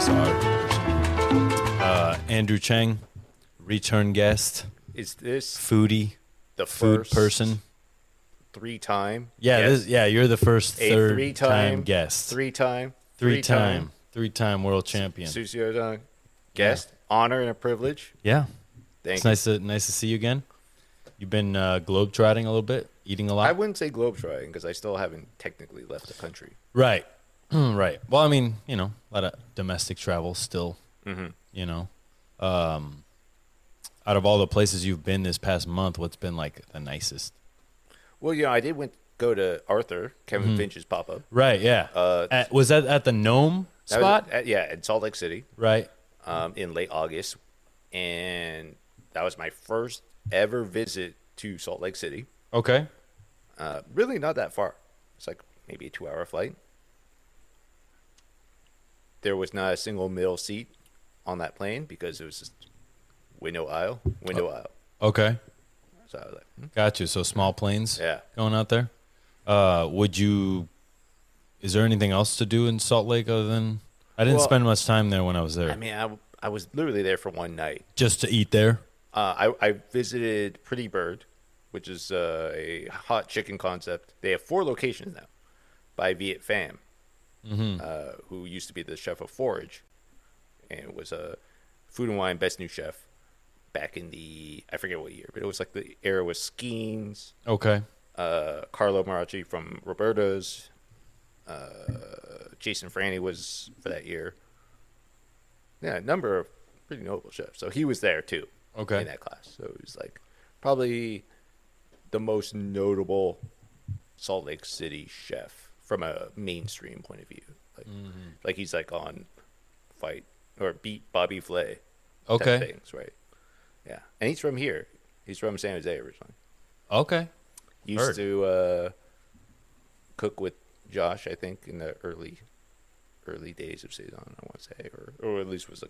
this art. Andrew Cheng, return guest, Is this foodie, the food first person. three-time? Yeah, guest? you're the first A third three-time time guest. Three-time Three-time world champion. Sucio guest. Honor and a privilege. Yeah. Thank It's you. nice to see you again. You've been globetrotting a little bit, eating a lot. I wouldn't say globetrotting because I still haven't technically left the country. Right. Right. Well, I mean, a lot of domestic travel still, Mm-hmm. Out of all the places you've been this past month, what's been like the nicest? Well, I did go to Arthur, Kevin Finch's pop-up. Right. Yeah. Was that at the Gnome That was spot? in Salt Lake City, Right. in late August. And that was my first ever visit to Salt Lake City. Okay. Really not that far. It's like maybe a 2-hour flight. There was not a single middle seat on that plane because it was just window aisle. Okay. So I was like, Got you. So small planes. Yeah. Going out there. Is there anything else to do in Salt Lake other than? I didn't Well, spend much time there when I was there. I mean, I was literally there for one night. Just to eat there. I visited Pretty Bird, which is a hot chicken concept. They have 4 locations now by Viet Pham, who used to be the chef of Forage and was a Food and Wine Best New Chef back in I forget what year, but it was like the era with Skeens, Okay. Carlo Marachi from Roberta's, Jason Franny was for that year. Yeah, a number of pretty notable chefs. So he was there too. Okay. In that class. So it was like probably the most notable Salt Lake City chef from a mainstream point of view. Like he's like on Fight or Beat Bobby Flay. type Okay. Things, right? Yeah. And he's from here. He's from San Jose originally. Okay. Used Heard. to cook with Josh, I think, in the early days of Saison, I want to say, or at least was an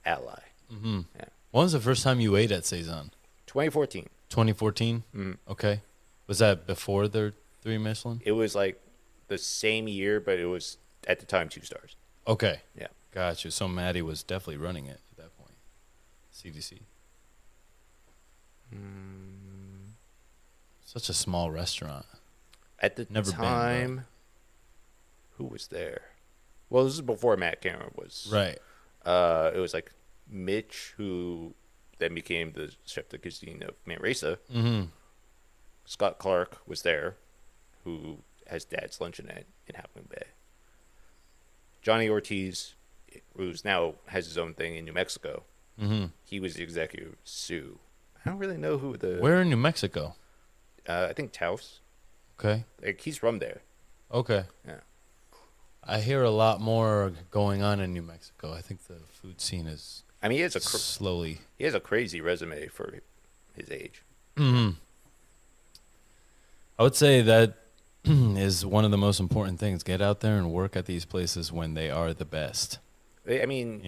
ally. Mm-hmm. Yeah. When was the first time you ate at Saison? 2014. 2014? Mhm. Okay. Was that before their 3 Michelin? It was like the same year, but it was at the time 2 stars. Okay. Yeah. Got you. So Maddie was definitely running it at that point. CDC. Such a small restaurant. At the Never been, but- time, who was there? Well, this is before Matt Cameron was. Right. It was like Mitch, who then became the chef de cuisine of Manresa. Mm-hmm. Scott Clark was there, who has Dad's Luncheonette in Half Moon Bay. Johnny Ortiz, who's now has his own thing in New Mexico. Mm-hmm. He was the executive of Sue. I don't really know who the. Where in New Mexico? I think Taos. Okay. Like he's from there. Okay. Yeah. I hear a lot more going on in New Mexico. I think the food scene is I mean, he has slowly. he has a crazy resume for his age. Mm-hmm. I would say that is one of the most important things. Get out there and work at these places when they are the best. I mean,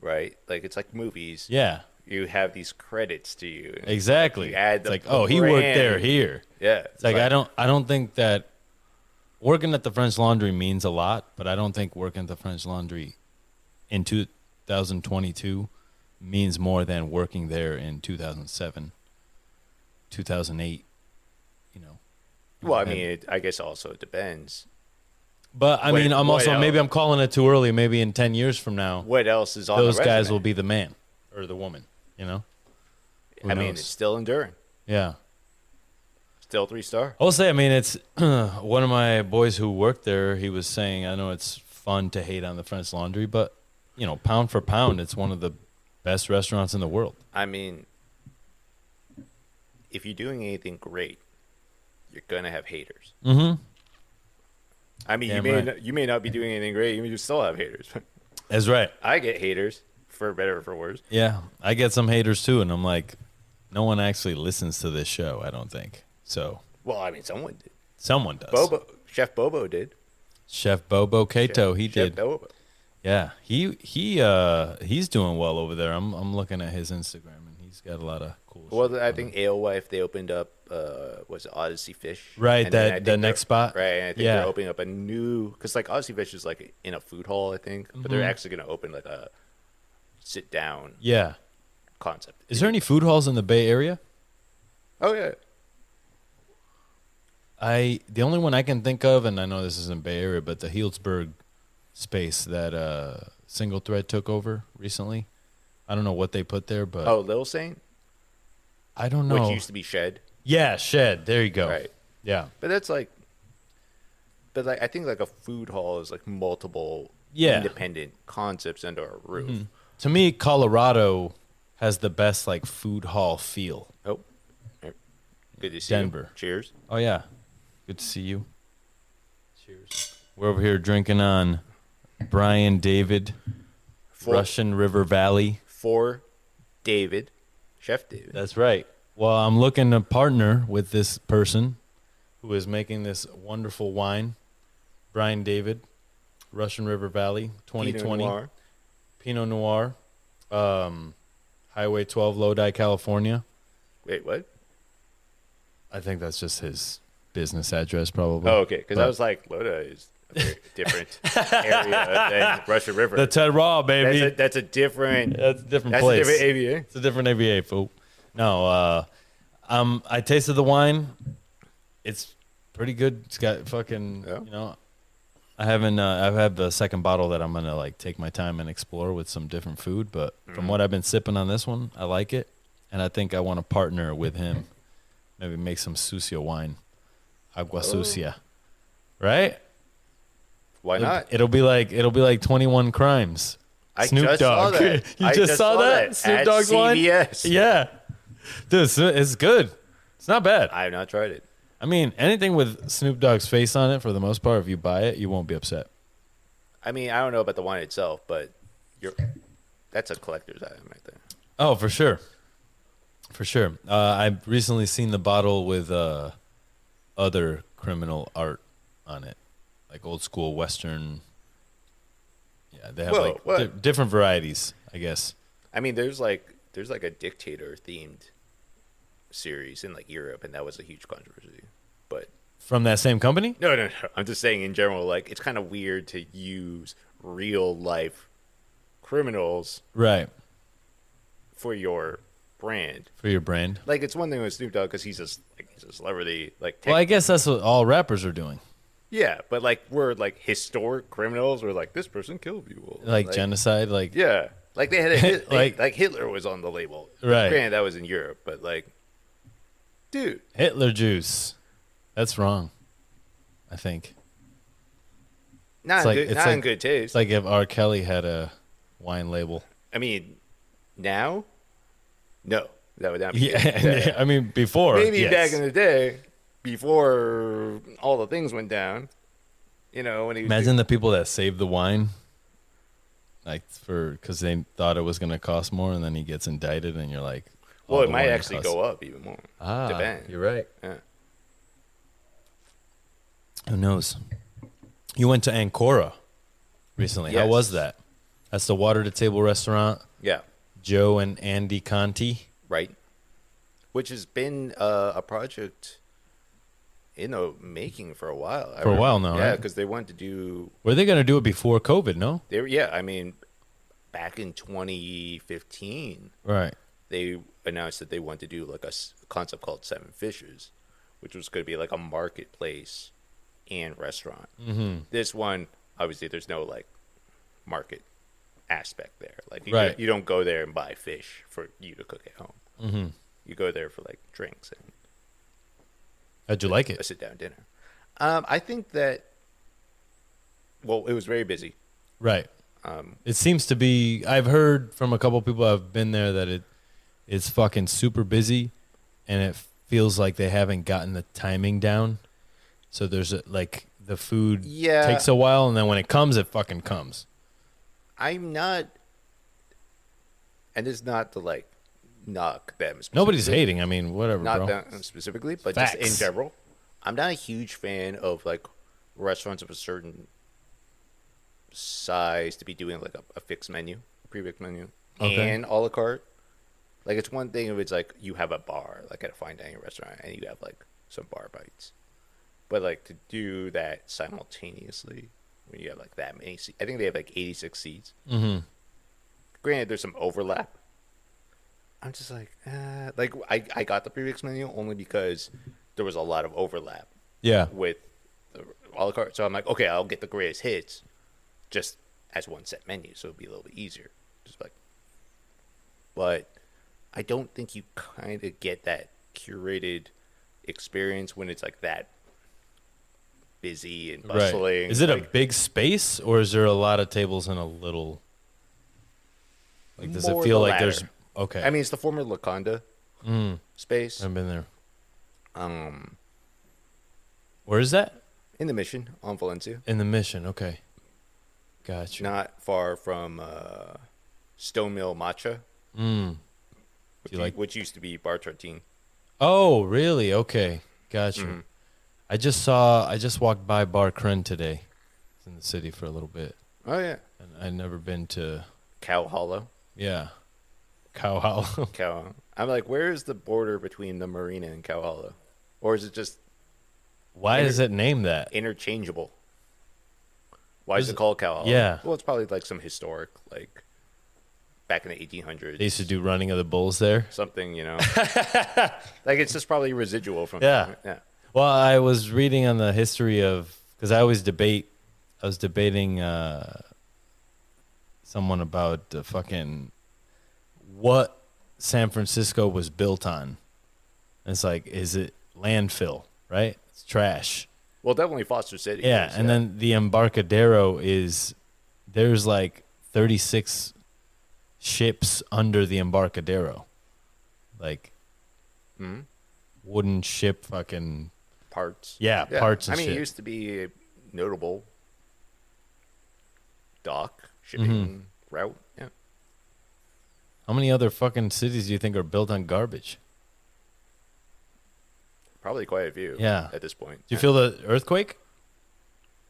right? Like it's like movies. Yeah. You have these credits to you. Exactly. You add It's the like, oh, he worked there, brand. here. Yeah. It's like I don't think that working at the French Laundry means a lot, but I don't think working at the French Laundry in 2022 means more than working there in 2007, 2008. Well, I mean, I guess also it depends. But I mean, I'm what also else? maybe I'm calling it too early. Maybe in 10 years from now, What else is on those the guys resume? will be the man or the woman. Who I mean, knows? it's still enduring. Yeah. Still 3-star. I will say, I mean, it's one of my boys who worked there. He was saying, I know it's fun to hate on the French Laundry, but pound for pound, it's one of the best restaurants in the world. I mean, if you're doing anything great, you're gonna have haters. Mm-hmm. I mean, Damn you may not be doing anything great, you still have haters. That's right. I get haters, for better or for worse. Yeah, I get some haters too, and I'm like, no one actually listens to this show. I don't think so. Well, I mean, someone did. Someone does. Chef Bobo did. Chef Bobo Cato, he Chef did. Bobo. Yeah, he's doing well over there. I'm looking at his Instagram, and He's got a lot of cool. Well, shit I going think on. Alewife, they opened up, was it Odyssey Fish? Right, And then I that the think next spot. Right, and I think Yeah. they're opening up a new, because like Odyssey Fish is like in a food hall, I think, but they're Mhm. actually going to open like a sit down Yeah. concept. Is there any food halls in the Bay Area? Oh yeah, The only one I can think of, and I know this isn't Bay Area, but the Healdsburg space that Single Thread took over recently. I don't know what they put there, but oh Lil Saint, I don't know. which used to be Shed, Yeah, Shed. There you go. right? Yeah. But that's like, but like I think like a food hall is like multiple Yeah. independent concepts under a roof. Mhm. To me, Colorado has the best like food hall feel. Oh, good to see Denver. you. Cheers. Oh yeah, good to see you. Cheers. We're over here drinking on Brian David, Russian River Valley. For David, Chef David. That's right. Well, I'm looking to partner with this person who is making this wonderful wine. Brian David, Russian River Valley, 2020. Pinot Noir. Highway 12, Lodi, California. Wait, what? I think that's just his business address, probably. Oh, okay. Because I was like, Lodi is a very different area than Russian River. The Ted Raw, baby. That's a different. That's a different That's place. a different AVA. It's a different AVA, fool. No, I tasted the wine. It's pretty good. It's got fucking, Yeah. you know, I've had the second bottle that I'm going to like take my time and explore with some different food. But from what I've been sipping on this one, I like it. And I think I want to partner with him. Maybe make some Sucio wine. Agua Sucia. Right? Why not? It'll be like 21 Crimes. I Snoop just Dogg. saw that. You I just saw that? Snoop at Dogg's wine? CVS. Yeah. Dude, it's good. It's not bad. I have not tried it. I mean, anything with Snoop Dogg's face on it, for the most part, if you buy it, you won't be upset. I mean, I don't know about the wine itself, but that's a collector's item right there. Oh, for sure. For sure. I've recently seen the bottle with other criminal art on it, like old school Western. Yeah, they have Whoa, what? different varieties, I guess. I mean, there's like a dictator themed series in like Europe, and that was a huge controversy. But From that same company? no. I'm just saying in general, like it's kind of weird to use real life criminals Right. for your brand. For your brand. Like it's one thing with Snoop Dogg because he's a celebrity. Like Well, I guess that's what all rappers are doing. yeah, but like we're like historic criminals. We're like this person killed people. Like genocide, like Yeah, like they had a Like- like Hitler was on the label. Right. Granted, that was in Europe, but like, dude, Hitler juice. That's wrong, I think. not It's like- good, it's not like- in good taste. It's like if R. Kelly had a wine label. I mean, now, no, that would not be. good. Yeah, I mean, before. Maybe yes. back in the day, before all the things went down. You know, when he was Imagine the people that saved the wine, like because they thought it was going to cost more, and then he gets indicted, and you're like, well, it might actually go up even more. Ah, Depends. you're right. Yeah. Who knows? You went to Ancora recently. How Yes. was that? That's the water to table restaurant. Yeah. Joe and Andy Conti. Right. Which has been a project in the making for a while. For a while now, Yeah, right? because they wanted to do. Were they going to do it before COVID? No. They were, yeah, I mean, back in 2015, Right. they announced that they wanted to do like a concept called Seven Fishes, which was going to be like a marketplace and restaurant. Mm-hmm. This one, obviously, there's no like market aspect there. Like Right. you don't go there and buy fish for you to cook at home. Mm-hmm. You go there for like drinks and How'd you like a it? sit down dinner. I think that. Well, it was very busy. Right. Um, It seems to be. I've heard from a couple people who've been there that it's fucking super busy, and it feels like they haven't gotten the timing down. So there's like the food Yeah. takes a while, and then when it comes, it fucking comes. I'm not, and it's not to like knock them. Nobody's specifically. hating. I mean, whatever, Not bro. them specifically, but just in Facts. general. I'm not a huge fan of like restaurants of a certain size to be doing like a fixed menu, a prefix menu, Okay. and a la carte. Like, it's one thing if it's like you have a bar, like at a fine dining restaurant, and you have like some bar bites. But like to do that simultaneously when you have like that many seats, I think they have like 86 seats. Mm-hmm. Granted, there's some overlap. I'm just like I got the prefix menu only because there was a lot of overlap Yeah. with the a la carte. So I'm like, okay, I'll get the greatest hits just as one set menu, so it'll be a little bit easier. Just like, but I don't think you kind of get that curated experience when it's like that busy and bustling. Right. Is it like, a big space or is there a lot of tables in a little? Like, does it more feel the like there's latter. okay? I mean, it's the former Laconda space. I've been there. Um, Where is that? in the Mission on Valencia, In the Mission. Okay, gotcha. not far from Stone Mill Matcha, Do you like? which used to be Bar Tartine. Oh, really? Okay, gotcha. Mhm. I just walked by Bar Kren today. It's in the city for a little bit, Oh yeah, and I'd never been to. Cow Hollow. Yeah, Cow Hollow. Cow. I'm like, where is the border between the marina and Cow Hollow, or is it just Why is it named that? interchangeable? Why is Is it it- called Cow Hollow? yeah. Well, it's probably like some historic, like back in the 1800s. They used to do running of the bulls there. something, like it's just probably residual from. Yeah. Yeah. Well, I was reading on the history of because I always debate. I was debating someone about the fucking what San Francisco was built on. And it's like, is it landfill? Right? It's trash. Well, definitely Foster City. Yeah, is, and then the Embarcadero there's like 36 ships under the Embarcadero, like wooden ship fucking parts. parts and I mean, shit. it used to be a notable dock shipping route. Yeah. How many other fucking cities do you think are built on garbage? Probably quite a few. Yeah. At this point. Do you feel the earthquake?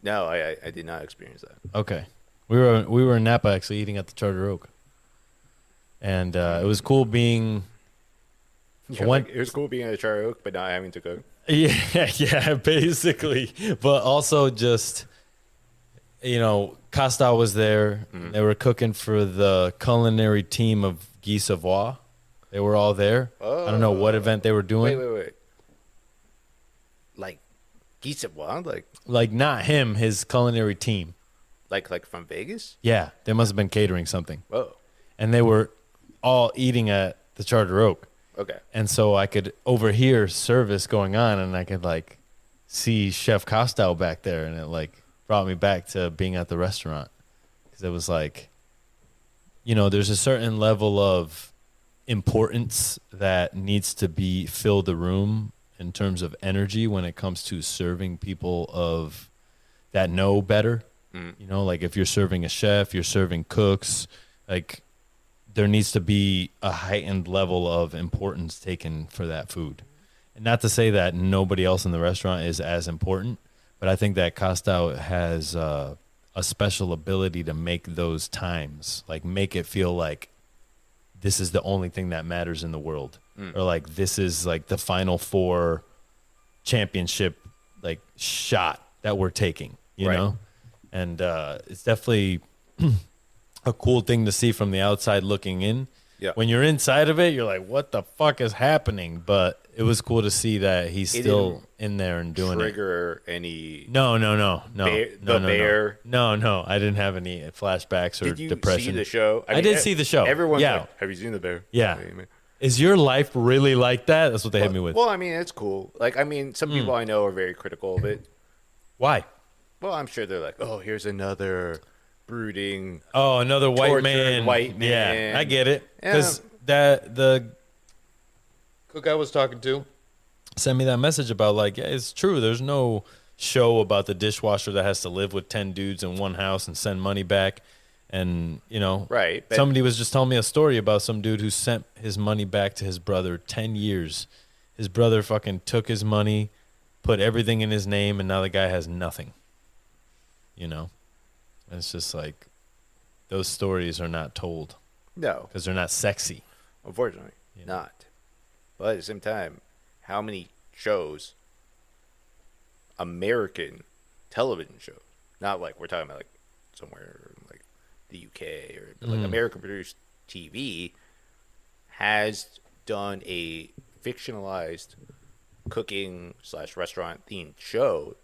No, I did not experience that. Okay, we were in Napa actually eating at the Charter Oak, and it was cool being. It was cool being at a Char Oak, but not having to cook. Yeah, basically. But also just, Costa was there. They were cooking for the culinary team of Guy Savoy. They were all there. I don't know what event they were doing. Wait. Like, geese at wild? Like not him, his culinary team. Like from Vegas? Yeah, they must have been catering something. Whoa. And they were all eating at the Charter Oak. Okay. And so I could overhear service going on, and I could like see Chef Costello back there, and it like brought me back to being at the restaurant because it was like, there's a certain level of importance that needs to be fill the room in terms of energy when it comes to serving people of that know better. Like if you're serving a chef, you're serving cooks, like. There needs to be a heightened level of importance taken for that food. And not to say that nobody else in the restaurant is as important, but I think that Costa has a special ability to make those times, like make it feel like this is the only thing that matters in the world. Or like this is like the Final Four championship like shot that we're taking, you know? And it's definitely... a cool thing to see from the outside looking in. Yeah. When you're inside of it, you're like, what the fuck is happening? But it was cool to see that he's still in there and doing trigger any... No. bear? No. I didn't have any flashbacks or Did you depression. see the show? I did see the show. Everyone's Yeah. like, have you seen the bear? Yeah. Hey, man. Is your life really like that? That's what they hit me with. Well, I mean, it's cool. Like, I mean, some people I know are very critical of it. Why? Well, I'm sure they're like, oh, here's another brooding... Oh, another white tortured man. white Yeah, man. I get it. Because the cook I was talking to sent me that message about like, yeah, it's true. There's no show about the dishwasher that has to live with 10 dudes in one house and send money back. And, Right, but- somebody was just telling me a story about some dude who sent his money back to his brother 10 years. His brother fucking took his money, put everything in his name, and now the guy has nothing. It's just like those stories are not told No, because they're not sexy. unfortunately. not. But at the same time, how many shows, American television shows, not like we're talking about like somewhere like the UK or like American produced TV, has done a fictionalized cooking / restaurant themed show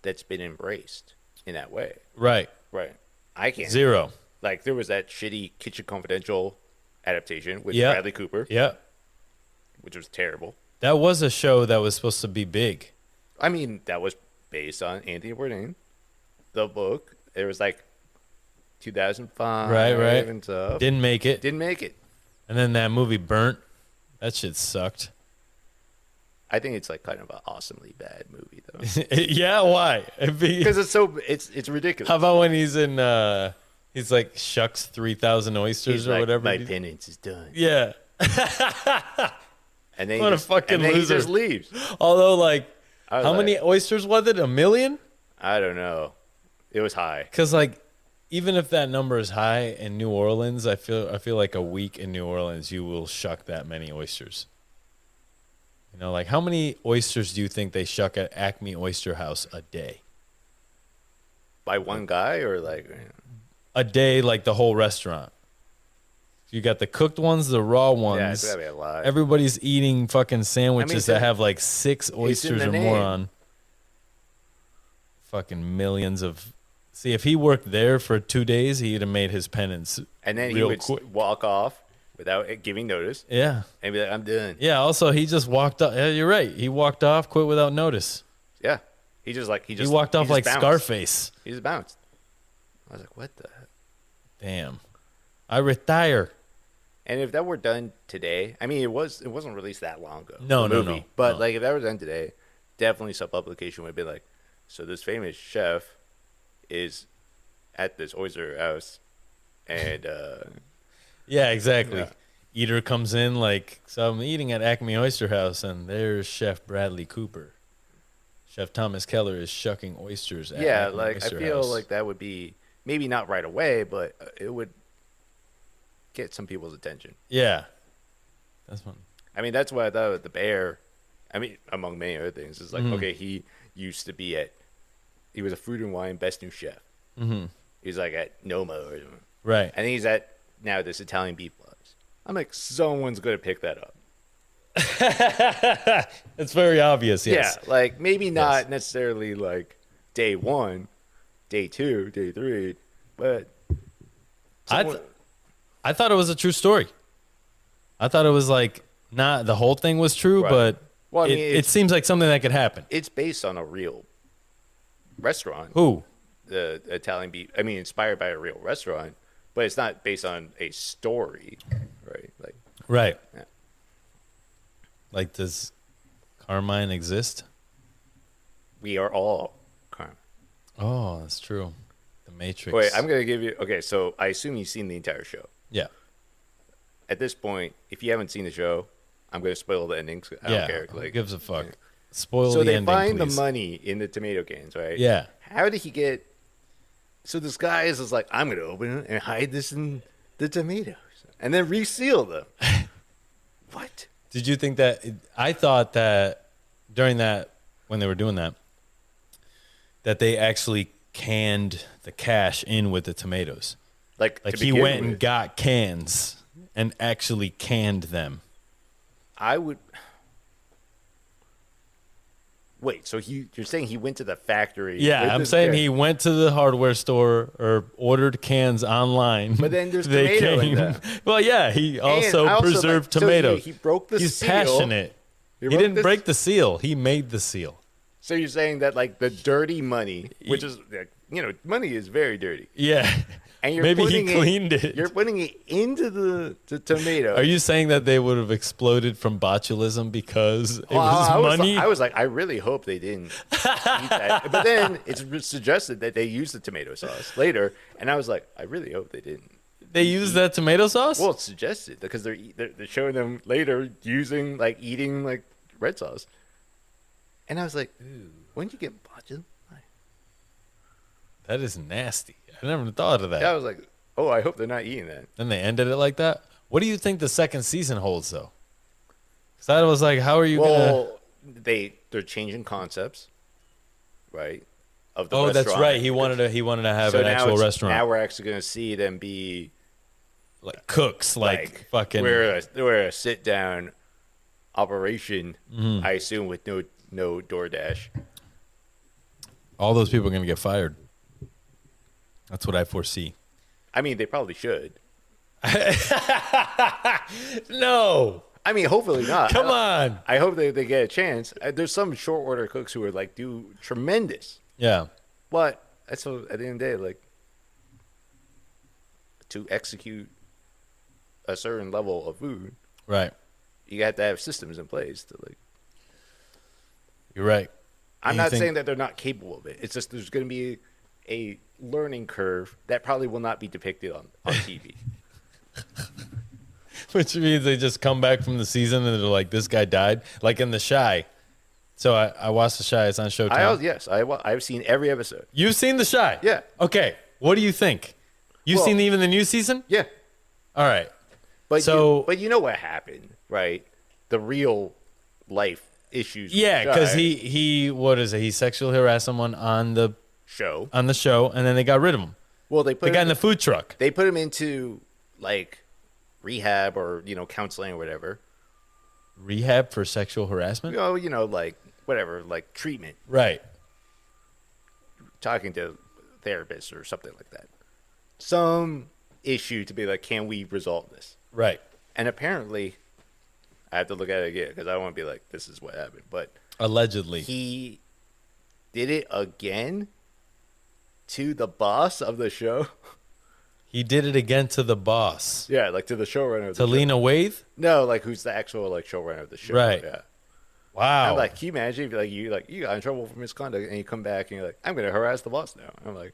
that's been embraced in that way. Right. Right. I can't. Zero. Like there was that shitty Kitchen Confidential adaptation with Yeah. Bradley Cooper, Yeah. which was terrible. That was a show that was supposed to be big. I mean, that was based on Anthony Bourdain, the book. It was like 2005, Right. and stuff. Didn't make it. Didn't make it. And then that movie Burnt. That shit sucked. I think it's like kind of an awesomely bad movie though, Yeah, why? because it's ridiculous. How about when he's in he's like shucks 3,000 oysters He's or like, whatever. my penance is done. Yeah. And then What a fucking and then loser. he just leaves. Although like I was how like, many oysters was it? 1 million? I don't know. It was high. Cuz like even if that number is high in New Orleans, I feel like a week in New Orleans you will shuck that many oysters. You know, like how many oysters do you think they shuck at Acme Oyster House a day? By one guy or like, A day, like the whole restaurant. You got the cooked ones, the raw ones. yeah, it's gotta be a lot. Everybody's eating fucking sandwiches so- that have like 6 oysters the or more name. on. Fucking millions of. See, if he worked there for 2 days, he'd have made his penance. And then he real would quick. walk off without giving notice Yeah. and be like, I'm done. Yeah. Also, he just walked off. Yeah, you're right. He walked off, quit without notice. Yeah. He Walked off like bounced. Scarface. He just bounced. I was like, what the heck? Damn. I retire. And if that were done today, I mean, it wasn't released that long ago. No, the no, movie. no, But no. like, if that were done today, definitely some publication would be like, so this famous chef is at this oyster house, and Yeah, exactly. Yeah. Eater comes in like, so I'm eating at Acme Oyster House, and there's Chef Bradley Cooper. Chef Thomas Keller is shucking oysters at yeah, Acme like I Oyster feel House. like that would be maybe not right away, but it would get some people's attention. Yeah. That's one. I mean, that's why I thought with the bear. I mean, among many other things, is like okay, he used to be he was a food and wine best new chef. Mm-hmm. He's like at Noma or something. Right. And he's at now this Italian beef loves. I'm like, someone's gonna pick that up. It's very obvious, yes. Yeah, like maybe not necessarily like day 1, day 2, day 3, but someone- I thought it was a true story. I thought it was like not the whole thing was true, Right. but Well, I mean, it seems like something that could happen. it's based on a real restaurant. Who? The Italian beef. I mean, inspired by a real restaurant, but it's not based on a story, right? Like, Right. Yeah. Like, does Carmine exist? we are all Carmen. Oh, that's true. The Matrix. Wait, I'm gonna give you. Okay, so I assume you've seen the entire show. Yeah. At this point, if you haven't seen the show, I'm gonna spoil the endings. I Yeah. don't care. Who Like, gives a fuck? Spoil so the they ending, find please. the money in the tomato cans, right? Yeah. How did he get? So this guy is just like, I'm gonna open it and hide this in the tomatoes, and then reseal them. What? Did you think that? I thought that during that, when they were doing that, that they actually canned the cash in with the tomatoes. Like Like to he begin went and with, got cans and actually canned them. I would. Wait, so you're saying he went to the factory? Yeah, with I'm this saying can- he went to the hardware store or ordered cans online. But then there's They tomato in came- them. Well, yeah, he also And preserved like, so tomatoes. he broke the He's seal. passionate. He broke didn't the- break the seal. He made the seal. So you're saying that like the dirty money, which is like, money is very dirty, Yeah. and you're Maybe he putting cleaned it. You're putting it into the tomato. Are you saying that they would have exploded from botulism because it Well, was money? I was like, I really hope they didn't eat that. But then it's suggested that they used the tomato sauce later, and I was like, I really hope they didn't. They used that tomato sauce? Well, it's suggested because they're showing them later eating like red sauce, and I was like, when did you get botulism? That is nasty. I never thought of that. I was like, oh, I hope they're not eating that. Then they ended it like that. What do you think the second season holds, though? So I was like, how are you gonna? They're changing concepts, right? Of the Oh, restaurant. that's right. He wanted to have So an actual now restaurant. we're actually going to see them be Like cooks, like fucking. we're a sit down operation. Mm-hmm. I assume with no DoorDash. All those people are gonna get fired. That's what I foresee. I mean, they probably should. No, I mean, hopefully not. come on. I hope they get a chance. There's some short order cooks who are like do tremendous, Yeah, but at the end of the day, like to execute a certain level of food, right. you have to have systems in place to like. You're right. I'm And you not think- saying that they're not capable of it. It's just there's going to be a learning curve that probably will not be depicted on TV. Which means they just come back from the season and they're like, this guy died. Like in The Shy. So I watched The Shy. It's on Showtime. I've seen every episode. You've seen The Shy? Yeah. Okay. What do you think? You've Well- seen even the new season? Yeah, All right. but So- but you know what happened, right? The real life issues. with Yeah, the because guy he what is it? He sexually harassed someone on the show. show, and then they got rid of him. Well, they The put guy in the food truck. they put him into like rehab or counseling or whatever. Rehab for sexual harassment? Like whatever, like treatment, Right. talking to therapists or something like that. Some issue to be like, can we resolve this? Right. And apparently, I have to look at it again because I don't want to be like, this is what happened. But Allegedly. he did it again to the boss of the show. He did it again to the boss. Yeah, like to the showrunner of the To show. Lena Waithe? No, like who's the actual like showrunner of the show. Right. Yeah. Wow. I'm like, can you imagine if you got in trouble for misconduct and you come back and you're like, I'm gonna harass the boss now. I'm like,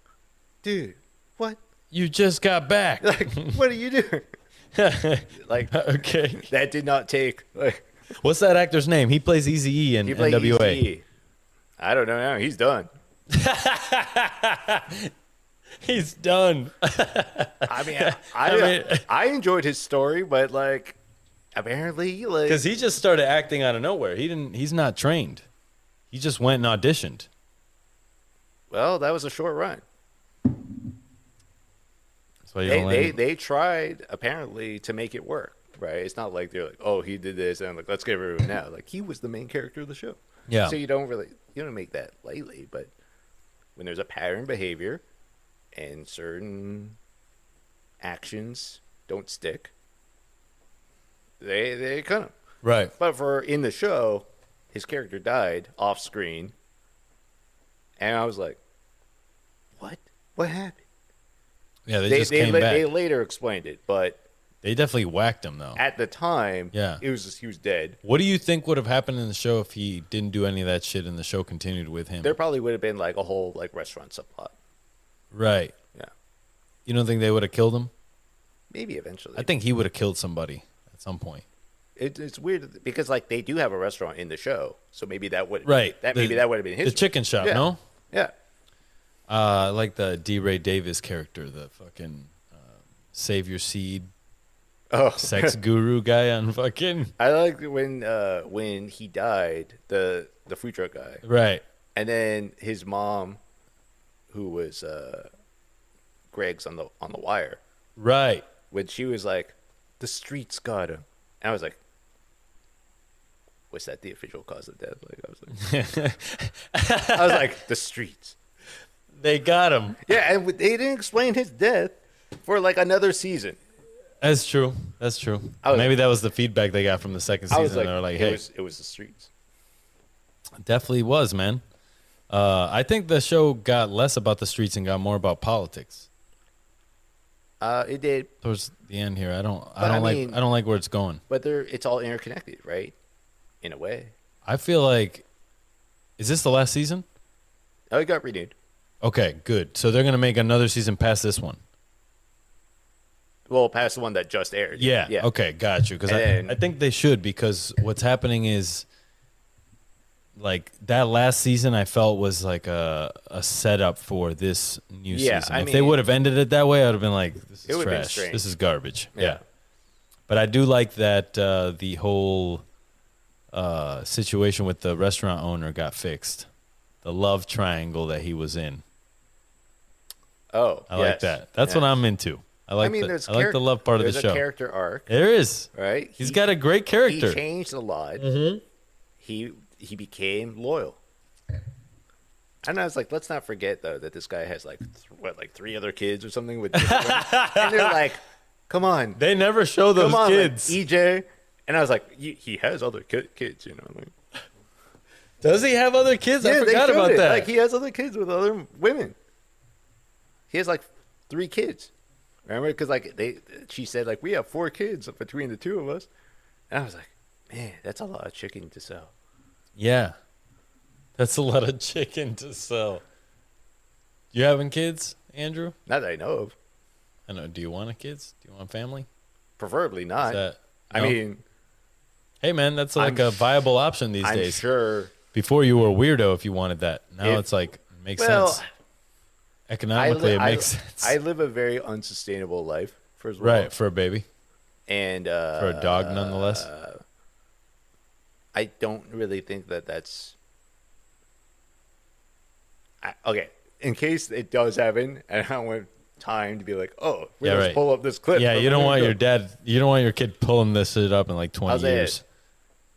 dude, what? You just got back. Like, what are you doing? Like, Okay. that did not take like What's that actor's name? He plays Eazy-E in he played NWA. Eazy-E. I don't know now. He's done. He's done. I mean, I enjoyed his story, but like, apparently, like, Because he just started acting out of nowhere. He's not trained. He just went and auditioned. well, that was a short run. That's why you don't let him. They tried apparently to make it work, right? It's not like they're like, oh, he did this, and I'm like, let's get rid of him now. Like, he was the main character of the show. Yeah. So you don't make that lightly, but when there's a pattern behavior and certain actions don't stick, they cut him. Right. But for in the show, his character died off screen, and I was like, what? What happened? Yeah, they just came back. They later explained it, but They definitely whacked him, though. at the time, Yeah. he was dead. What do you think would have happened in the show if he didn't do any of that shit and the show continued with him? There probably would have been like a whole like restaurant subplot. Right. Yeah, You don't think they would have killed him? maybe eventually. I think he would have killed somebody at some point. It's weird because like they do have a restaurant in the show, so maybe that would Right. maybe that would have been his The chicken shop, Yeah. no? Yeah, I like the D. Ray Davis character, the fucking save your seed oh, sex guru guy on fucking I like when he died, the food truck guy, right. and then his mom, who was Greg's on the wire, Right. when she was like, the streets got him, and I was like, was that the official cause of death? Like I was like, the streets. They got him. Yeah, and they didn't explain his death for like another season. That's true. That's true. I was- Maybe that was the feedback they got from the second I was season. like, They were like, it hey, was the streets. definitely was, man. I think the show got less about the streets and got more about politics. It did, Towards the end here, I don't mean- like where it's going. but it's all interconnected, right? In a way. I feel like, is this the last season? Oh, it got renewed. Okay, good. So they're gonna make another season past this one. Well, past the one that just aired. Yeah. Yeah. Okay, got you. Because And- I think they should, because what's happening is, like, that last season I felt was like a setup for this new Yeah, season. I If they mean- would have ended it that way, I would have been like, this It is would've been trash. strange. This is garbage. Yeah. But I do like that the whole situation with the restaurant owner got fixed. The love triangle that he was in. Oh, I like that. That's what I'm into. I like I like the love part of the show. There's a character arc. There is. Right? He's got a great character. He changed a lot. He became loyal. And I was like, let's not forget though that this guy has like 3 other kids or something with different women. And they're like, come on. They never show those kids. Like EJ. And I was like, he has other kids, you know. Like, does he have other kids? Yeah, I forgot about that. Like he has other kids with other women. He has like 3 kids. Remember? Because like she said like we have 4 kids between the 2 of us. And I was like, man, that's a lot of chicken to sell. Yeah. That's a lot of chicken to sell. You having kids, Andrew? Not that I know of. I know. Do you want kids? Do you want family? Preferably not. No? I mean, hey man, that's like a viable option these days. I'm sure. Before you were a weirdo if you wanted that. Now it's like makes sense. Economically, it makes sense. I live a very unsustainable life. First of all, right, for a baby, and for a dog, nonetheless. I don't really think that's. Okay, in case it does happen, and I don't want time to be like, oh, let's pull up this clip. Yeah, you don't want your kid pulling this shit up in like 20 years.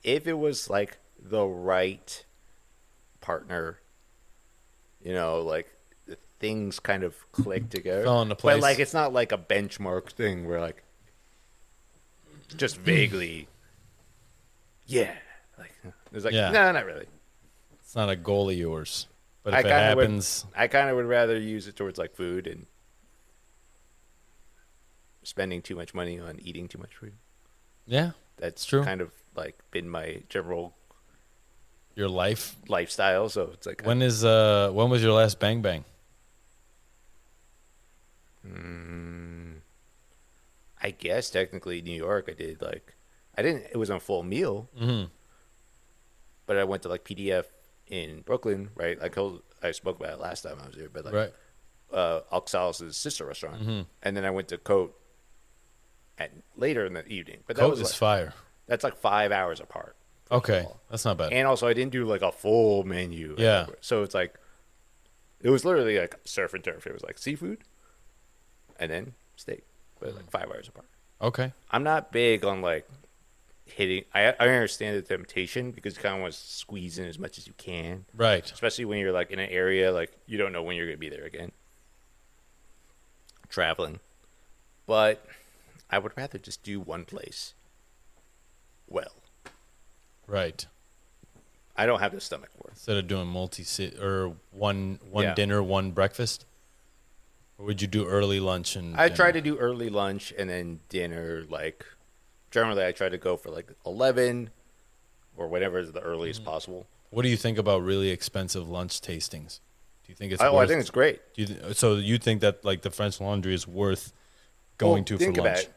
If it was like the right partner, you know, like things kind of click together. Fell into place. But like it's not like a benchmark thing where like just vaguely, yeah, like there's like no, not really. It's not a goal of yours. But if it happens, I kind of would rather use it towards like food and spending too much money on eating too much food. Yeah, that's true. Kind of like been my general lifestyle. So it's like when was your last bang bang? I guess technically New York. I did like it was on a full meal, but I went to like PDF in Brooklyn, right? Like I spoke about it last time I was here, but like Oxalis' sister restaurant, and then I went to Cote later in the evening. But that was like, fire. That's like 5 hours apart. Okay, that's not bad. And also, I didn't do like a full menu. Yeah. So it's like it was literally like surf and turf. It was like seafood, and then steak, but like 5 hours apart. Okay. I'm not big on like hitting. I understand the temptation because you kind of want to squeeze in as much as you can, right? Especially when you're like in an area like you don't know when you're gonna be there again, traveling. But I would rather just do one place well. Right. I don't have the stomach for it. Instead of doing one dinner, one breakfast. Or would you do early lunch and? I try to do early lunch and then dinner. Like generally, I try to go for like 11 or whatever is the earliest possible. What do you think about really expensive lunch tastings? Do you think it's? I think it's great. So you think that like the French Laundry is worth going to for lunch? About it.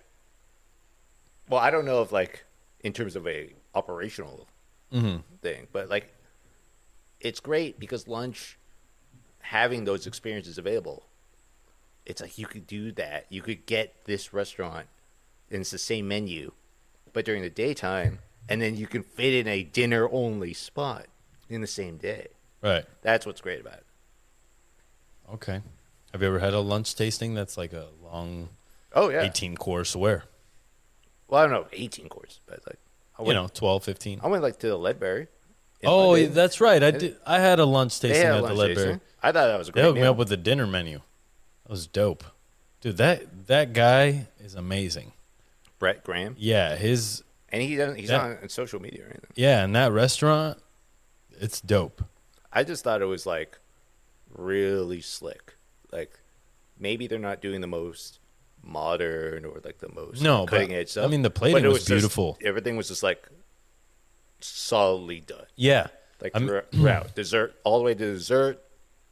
Well, I don't know if like in terms of a operational thing, but like it's great because lunch, having those experiences available, it's like you could do that. You could get this restaurant, and it's the same menu, but during the daytime, and then you can fit in a dinner only spot in the same day. Right. That's what's great about it. Okay. Have you ever had a lunch tasting that's like a long 18 course where? Well, I don't know, 18 course, but like 12, 15. I went like to the Ledbury. Oh, London. That's right. I had a lunch tasting at the Ledbury. I thought that was a great They hooked meal. me up with the dinner menu. That was dope. Dude, that guy is amazing. Brett Graham? Yeah, he's not on social media or anything. Yeah, and that restaurant, it's dope. I just thought it was like really slick. Like maybe they're not doing the most modern or like the most cutting edge stuff. I mean, the plating was beautiful. Everything was just like solidly done. Yeah, like throughout dessert, all the way to dessert.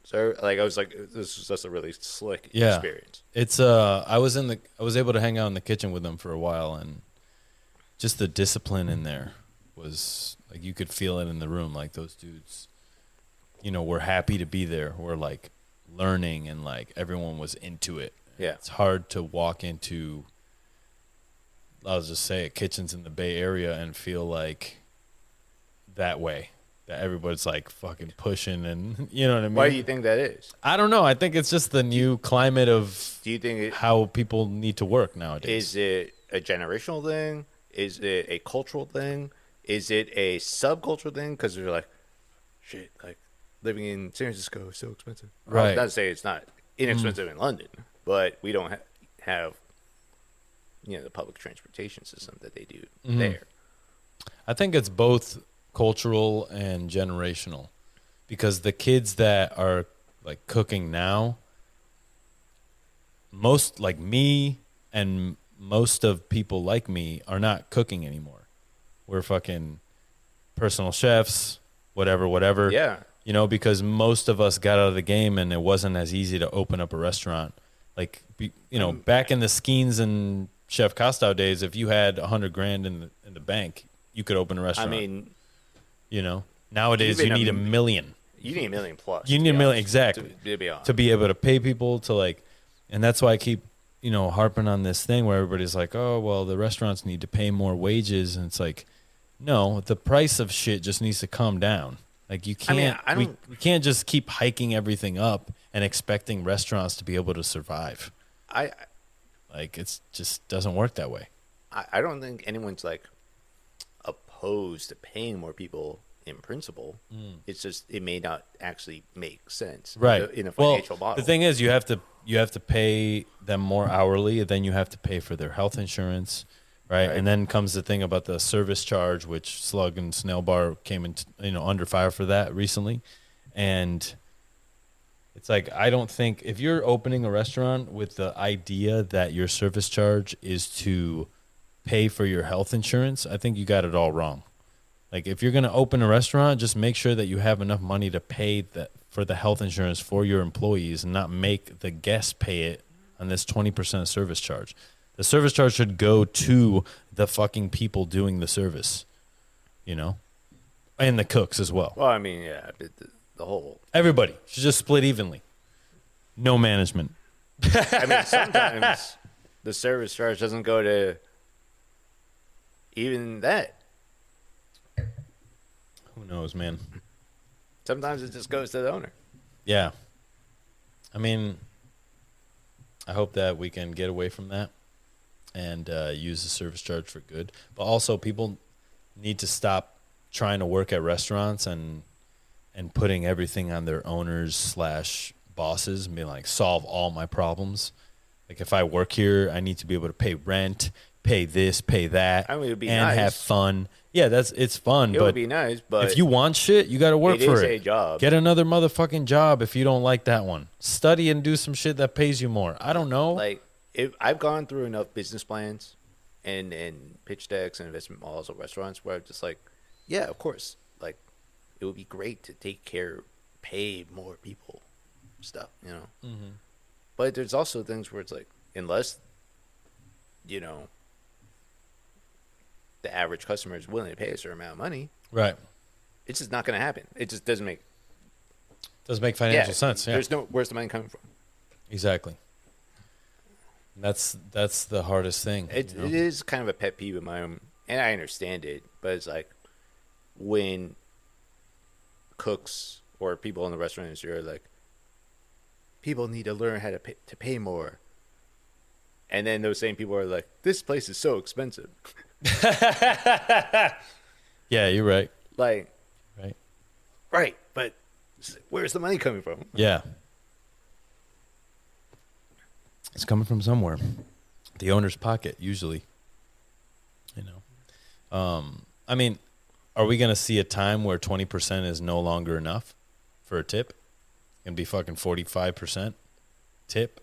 So like I was like, this was just a really slick experience. It's I was able to hang out in the kitchen with them for a while, and just the discipline in there was like you could feel it in the room. Like those dudes, were happy to be there. We're like learning, and like everyone was into it. Yeah, it's hard to walk into, I'll just say it, kitchens in the Bay Area and feel like that way. That everybody's like fucking pushing, and you know what I mean. Why do you think that is? I don't know. I think it's just the new climate of Do you think how people need to work nowadays. is it a generational thing? Is it a cultural thing? Is it a subcultural thing? Because they're like, shit, like living in San Francisco is so expensive. Right. Not to say it's not inexpensive in London, but we don't have the public transportation system that they do there. I think it's both cultural and generational, because the kids that are like cooking now, most like me and most of people like me are not cooking anymore. We're fucking personal chefs, whatever. Yeah. Because most of us got out of the game and it wasn't as easy to open up a restaurant. Like, back in the Skeens and Chef Costow days, if you had $100,000 in the bank, you could open a restaurant. I mean, nowadays you need $1 million. You need $1 million plus. You need $1 million, exactly, to be able to pay people to like, and that's why I keep harping on this thing where everybody's like, oh well, the restaurants need to pay more wages, and it's like, no, the price of shit just needs to come down. Like you can't, we can't just keep hiking everything up and expecting restaurants to be able to survive. It's just doesn't work that way. I don't think anyone's like opposed to paying more people in principle. It's just it may not actually make sense, right? In a financial model. The thing is, you have to pay them more hourly, and then you have to pay for their health insurance, right? And then comes the thing about the service charge, which Slug and Snail Bar came in, under fire for that recently, and it's like, I don't think if you're opening a restaurant with the idea that your service charge is to pay for your health insurance, I think you got it all wrong. Like, if you're going to open a restaurant, just make sure that you have enough money to pay for the health insurance for your employees and not make the guests pay it on this 20% service charge. The service charge should go to the fucking people doing the service, and the cooks as well. Well, I mean, yeah, the whole. Everybody should just split evenly. No management. I mean, sometimes the service charge doesn't go to even that. Who knows, man? Sometimes it just goes to the owner. Yeah. I mean, I hope that we can get away from that and use the service charge for good. But also, people need to stop trying to work at restaurants and putting everything on their owners / bosses and being like, solve all my problems. Like, if I work here, I need to be able to pay rent, pay this, pay that, I mean, it would be and nice. have fun. Yeah, it's fun. It would be nice, but if you want shit, you got to work for it. It is a job. Get another motherfucking job if you don't like that one. Study and do some shit that pays you more. I don't know. Like, I've gone through enough business plans and pitch decks and investment models of restaurants where I'm just like, yeah, of course. Like, it would be great to pay more people stuff, Mm-hmm. But there's also things where it's like, unless, the average customer is willing to pay a certain amount of money, right? It's just not going to happen. It just doesn't make financial sense. Yeah, where's the money coming from? Exactly. That's the hardest thing. It is kind of a pet peeve of my own, and I understand it, but it's like when cooks or people in the restaurant industry are like, people need to learn how to pay more, and then those same people are like, this place is so expensive. Yeah, you're right. Like, right, but where's the money coming from? Yeah, it's coming from somewhere. The owner's pocket, usually. I mean, are we gonna see a time where 20% is no longer enough for a tip? It's gonna be fucking 45% tip.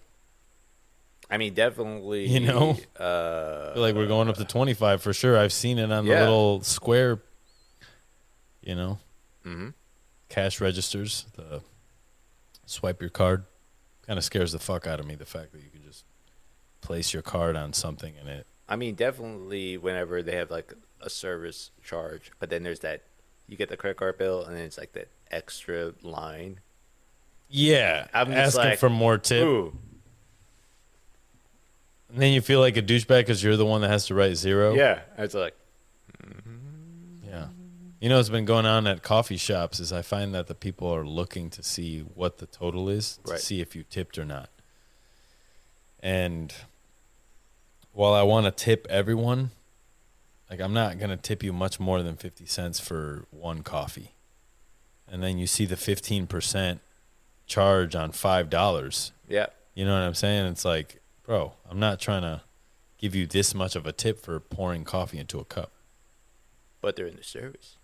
I mean, definitely. I feel like we're going up to 25 for sure. I've seen it on the little square, mm-hmm. cash registers. The swipe your card kind of scares the fuck out of me. The fact that you can just place your card on something and it. I mean, definitely whenever they have like a service charge, but then there's that you get the credit card bill and then it's like that extra line. Yeah, I'm just asking like, for more tip. Ooh. And then you feel like a douchebag because you're the one that has to write zero. Yeah, it's like, yeah. You know what's been going on at coffee shops is I find that the people are looking to see what the total is to Right. see if you tipped or not. And while I want to tip everyone, like I'm not going to tip you much more than 50 cents for one coffee. And then you see the 15% charge on $5. Yeah. You know what I'm saying? It's like, bro, I'm not trying to give you this much of a tip for pouring coffee into a cup. But they're in the service.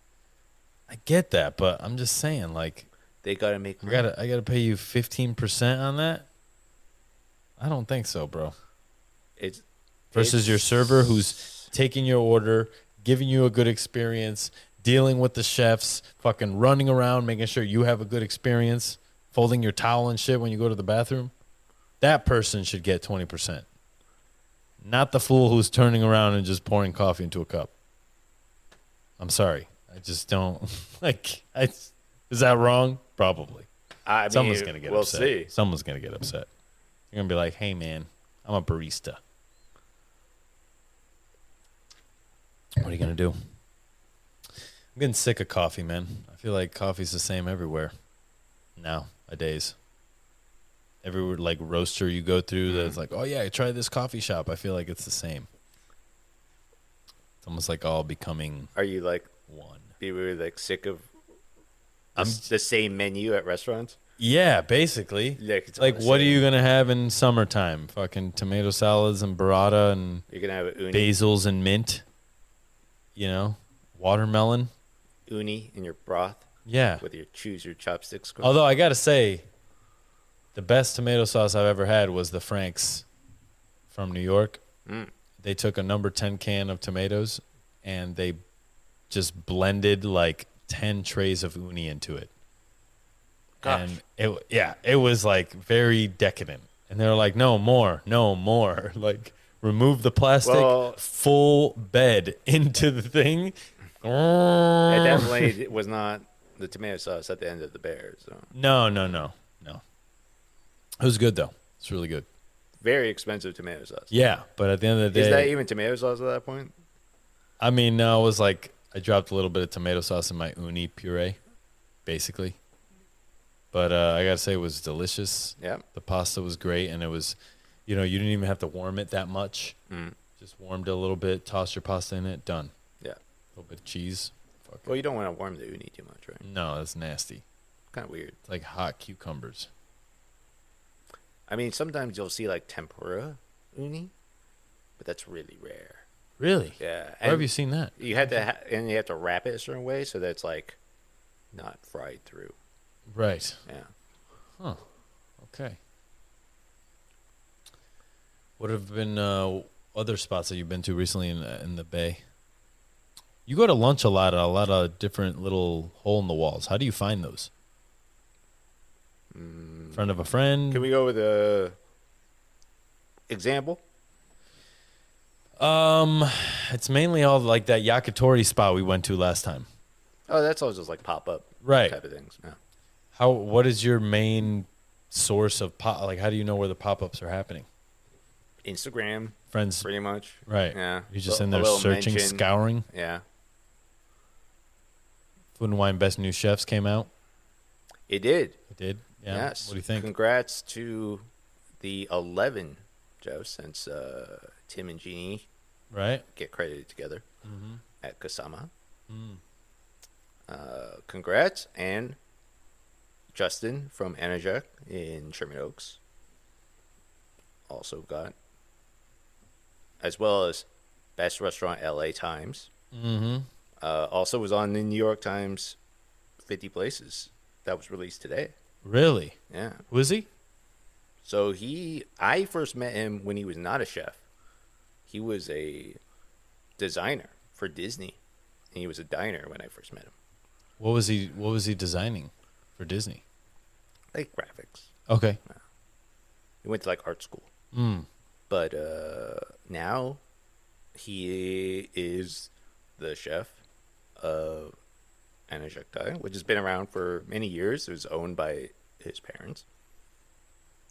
I get that, but I'm just saying, like, They gotta make I money. gotta pay you 15% on that. I don't think so, bro. It's Versus your server who's taking your order, giving you a good experience, dealing with the chefs, fucking running around, making sure you have a good experience, folding your towel and shit when you go to the bathroom. That person should get 20%. Not the fool who's turning around and just pouring coffee into a cup. I'm sorry. I just don't like. Is that wrong? Probably. I mean, Someone's gonna get we'll upset. see. Someone's gonna get upset. You're gonna be like, "Hey, man, I'm a barista. What are you gonna do?" I'm getting sick of coffee, man. I feel like coffee's the same everywhere nowadays. Every like roaster you go through, that's like, "Oh yeah, try this coffee shop." I feel like it's the same. It's almost like all becoming Are you like one. really like sick of I'm the same menu at restaurants? Yeah, basically. It's all Like, the what are same. you gonna have in summertime? Fucking tomato salads and burrata and You're gonna have an basils and mint. You know, watermelon. uni in your broth Yeah. with your choose your chopsticks. Although I gotta say, the best tomato sauce I've ever had was the Frank's from New York. Mm. They took a number 10 can of tomatoes and they just blended like 10 trays of uni into it. Gosh. And it was like very decadent. And they were like, no more. Like, remove the plastic, Well- full bed into the thing. It definitely was not the tomato sauce at the end of the bear. So No. It was good, though. It's really good. very expensive tomato sauce. Yeah, but at the end of the day, Is that even tomato sauce at that point? I mean, no, it was like I dropped a little bit of tomato sauce in my uni puree, basically. But I gotta say, it was delicious. Yeah. The pasta was great, and it was, you know, you didn't even have to warm it that much. Mm. Just warmed it a little bit, tossed your pasta in it, done. Yeah. A little bit of cheese. Fuck it. Well, you don't want to warm the uni too much, right? No, that's nasty. Kind of weird. It's like hot cucumbers. I mean, sometimes you'll see like tempura uni, but that's really rare. Really? Yeah. Where have you seen that? You had to, and you have to wrap it a certain way so that it's like not fried through. Right. Yeah. Huh. Okay. What have been other spots that you've been to recently in the Bay? You go to lunch a lot at a lot of different little hole in the walls. How do you find those? Friend of a friend? Can we go with a example? It's mainly all like that yakitori spot we went to last time. Oh, that's all just like pop up Right. type of things. Yeah. What is your main source of like how do you know where the pop-ups are happening? Instagram, Friends, pretty much. right. Yeah. You're just A in there little searching, mention. scouring. Yeah. Food and Wine Best New Chefs came out. It did. It did. Yeah. Yes. What do you think? Congrats to the 11, Joe, since Tim and Jeannie Right. get credited together Mm-hmm. at Kasama. Mm. Congrats. And Justin from Energec in Sherman Oaks also got, as well as Best Restaurant LA Times. Mm-hmm. Also was on the New York Times 50 Places. That was released today. Really? Yeah. Who is he? So I first met him when he was not a chef. He was a designer for Disney. And he was a diner when I first met him. What was he designing for Disney? Like graphics. Okay. He went to like art school. Mm. But now he is the chef of Energecti, which has been around for many years. It was owned by his parents.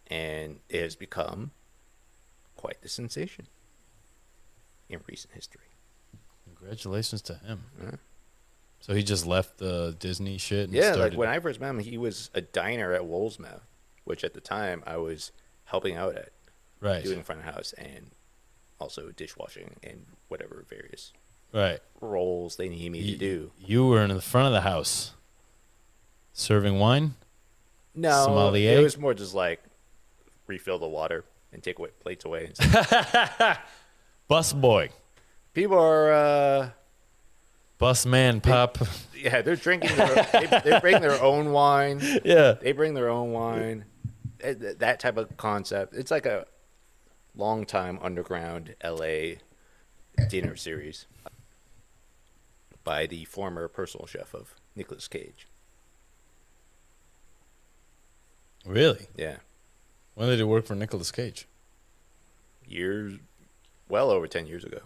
And it has become quite the sensation in recent history. Congratulations to him. Yeah. So he just left the Disney shit and Yeah, started. like when I first met him, he was a diner at Woolsmouth, which at the time I was helping out at, Right. doing front of house and also dishwashing and whatever various Right. roles they need me to do. You were in the front of the house serving wine? No, Sommelier? it was more just like refill the water and take away plates away. And stuff. Bus boy. People are, Bus man pop. yeah, they're drinking. They bring their own wine. Yeah. They bring their own wine. That type of concept. It's like a long time underground LA dinner series by the former personal chef of Nicolas Cage. Really? Yeah, When did he work for Nicolas Cage? years, well over 10 years ago,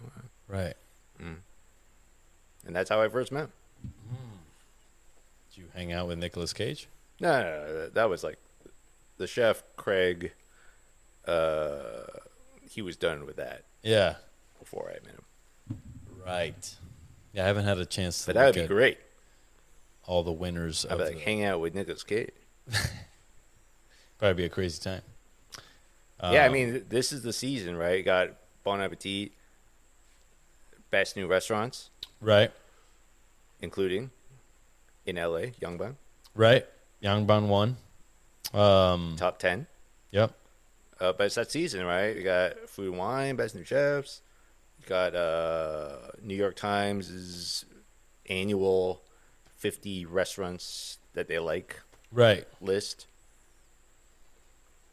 Right. and that's how I first met him. Did you hang out with Nicolas Cage? No, that was like the chef Craig. He was done with that Yeah. before I met him. Right. Yeah, I haven't had a chance to But that look would be at great. all the winners I'd of be like the, hang out with Nicolas Cage. probably be a crazy time. Yeah, I mean, this is the season, right? Got Bon Appetit, best new restaurants, Right. including in LA, Yongbang, Right. Yangbang won. top 10. Yep. But it's that season, right? You got Food and Wine, best new chefs. You got New York Times' annual 50 restaurants that they like Right. list.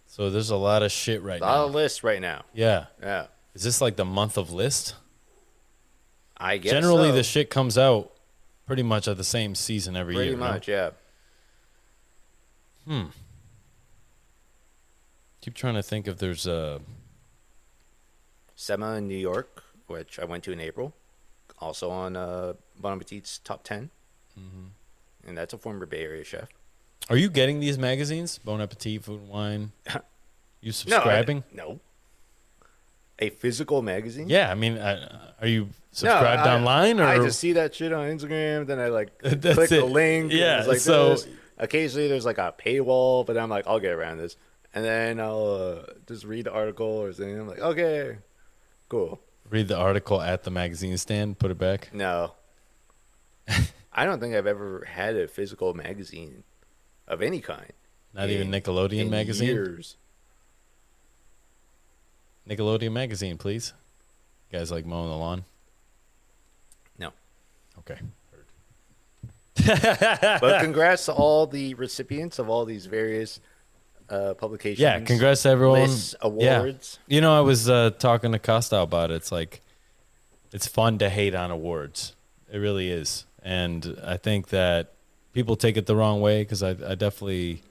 So there's a lot of shit right A lot now. of lists right now. Yeah. Yeah. Is this like the month of list? I guess Generally, so. the shit comes out pretty much at the same season every Pretty year. no? much, yeah. Keep trying to think if there's a. Sema in New York, which I went to in April, also on Bon Appetit's top 10. And that's a former Bay Area chef. Are you getting these magazines? Bon Appetit, Food and Wine. You subscribing? No. A physical magazine? Yeah, I mean, are you subscribed I- online or? I just see that shit on Instagram, then I like That's click the it. link. and Yeah, it's like so- this. Occasionally there's like a paywall, but I'm like, I'll get around this. And then I'll just read the article or something. I'm like, okay, cool. Read the article at the magazine stand, put it back. No. I don't think I've ever had a physical magazine of any kind. Not even Nickelodeon in magazine. years. Nickelodeon magazine, please. You guys like mowing the lawn? No. Okay. But congrats to all the recipients of all these various publications. Yeah, congrats to everyone. Lists, awards. Yeah. You know, I was talking to Costa about it. It's like, it's fun to hate on awards. It really is. And I think that people take it the wrong way because I definitely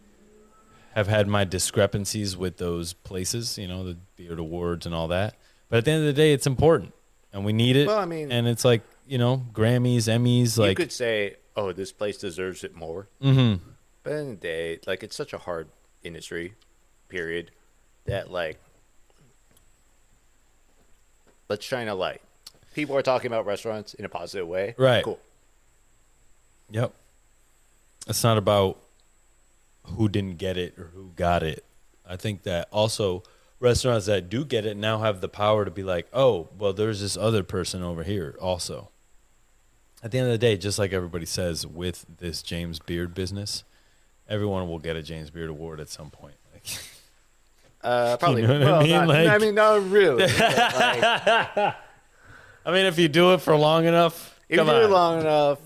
have had my discrepancies with those places, you know, the Beard Awards and all that. But at the end of the day, it's important and we need it. Well, I mean- and it's like, you know, Grammys, Emmys, You like, could say, oh, this place deserves it more. mm-hmm. But in the day, like, it's such a hard industry, period, that, like, let's shine a light. People are talking about restaurants in a positive way. Right. Cool. Yep. It's not about who didn't get it or who got it. I think that also restaurants that do get it now have the power to be like, oh, well, there's this other person over here also. At the end of the day, just like everybody says with this James Beard business, everyone will get a James Beard award at some point. Like, Probably. You know what I well, mean? not, Like- I mean, not really. but, like, I mean, if you do it for long enough, if come you do it on. long enough,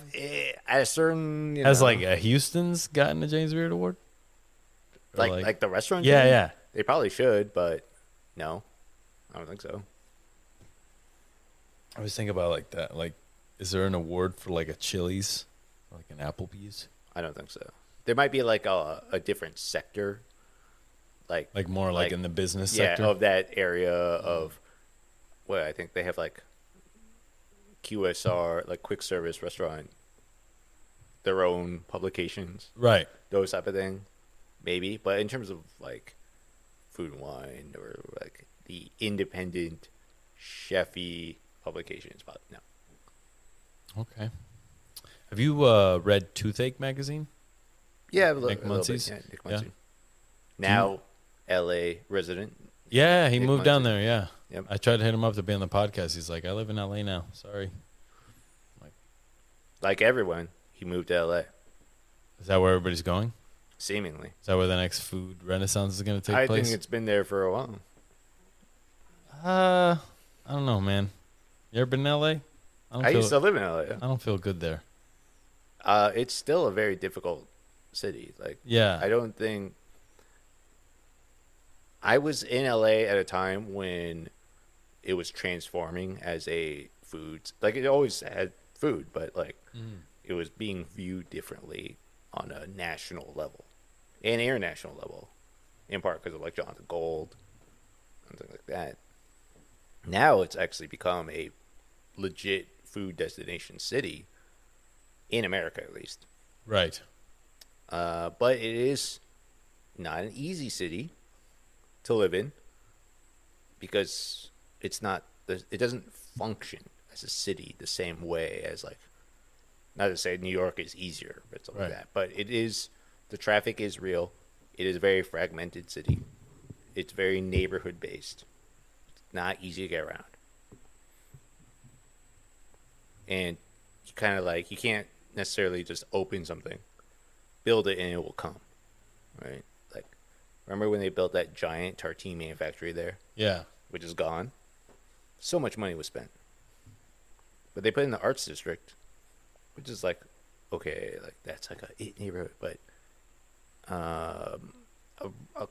at a certain, Has like Houston's gotten a James Beard award? Or like the restaurant. Yeah, chain? yeah. They probably should, but no, I don't think so. I was thinking about like that. Like, is there an award for like a Chili's, or like an Applebee's? I don't think so. There might be like a different sector, like Like more like in the business yeah, sector? of that area of what I think they have like QSR, like quick service restaurant, their own publications, Right. those type of thing, maybe. But in terms of like Food and Wine or like the independent chefy publications, but no. Okay. Have you read Toothache magazine? Yeah, Nick a little bit. Muncie's? Yeah, Nick Yeah. Muncie. Now, L.A. resident. Yeah, he Nick moved down Muncie. there. Yeah. Yep. I tried to hit him up to be on the podcast. He's like, I live in LA now. Sorry. Like everyone, he moved to L.A. Is that where everybody's going? Seemingly. Is that where the next food renaissance is going to take I place? think it's been there for a while. I don't know, man. You ever been in LA? I used to live in L.A. I don't feel good there. It's still a very difficult city. Like, Yeah. I don't think I was in LA at a time when it was transforming as a food. Like, it always had food, but like it was being viewed differently on a national level and international level, in part because of like Jonathan Gold and things like that. Now it's actually become a legit food destination city in America, at least. Right. But it is not an easy city to live in because it's not. It doesn't function as a city the same way as like. Not to say New York is easier, but something like that. But it is. The traffic is real. It is a very fragmented city. It's very neighborhood based. It's not easy to get around. And you kind of like you can't necessarily just open something, build it, and it will come, right? Like, remember when they built that giant tartine manufactory there, Yeah. which is gone? So much money was spent, but they put in the arts district, which is like, okay, like that's like a it neighborhood, but a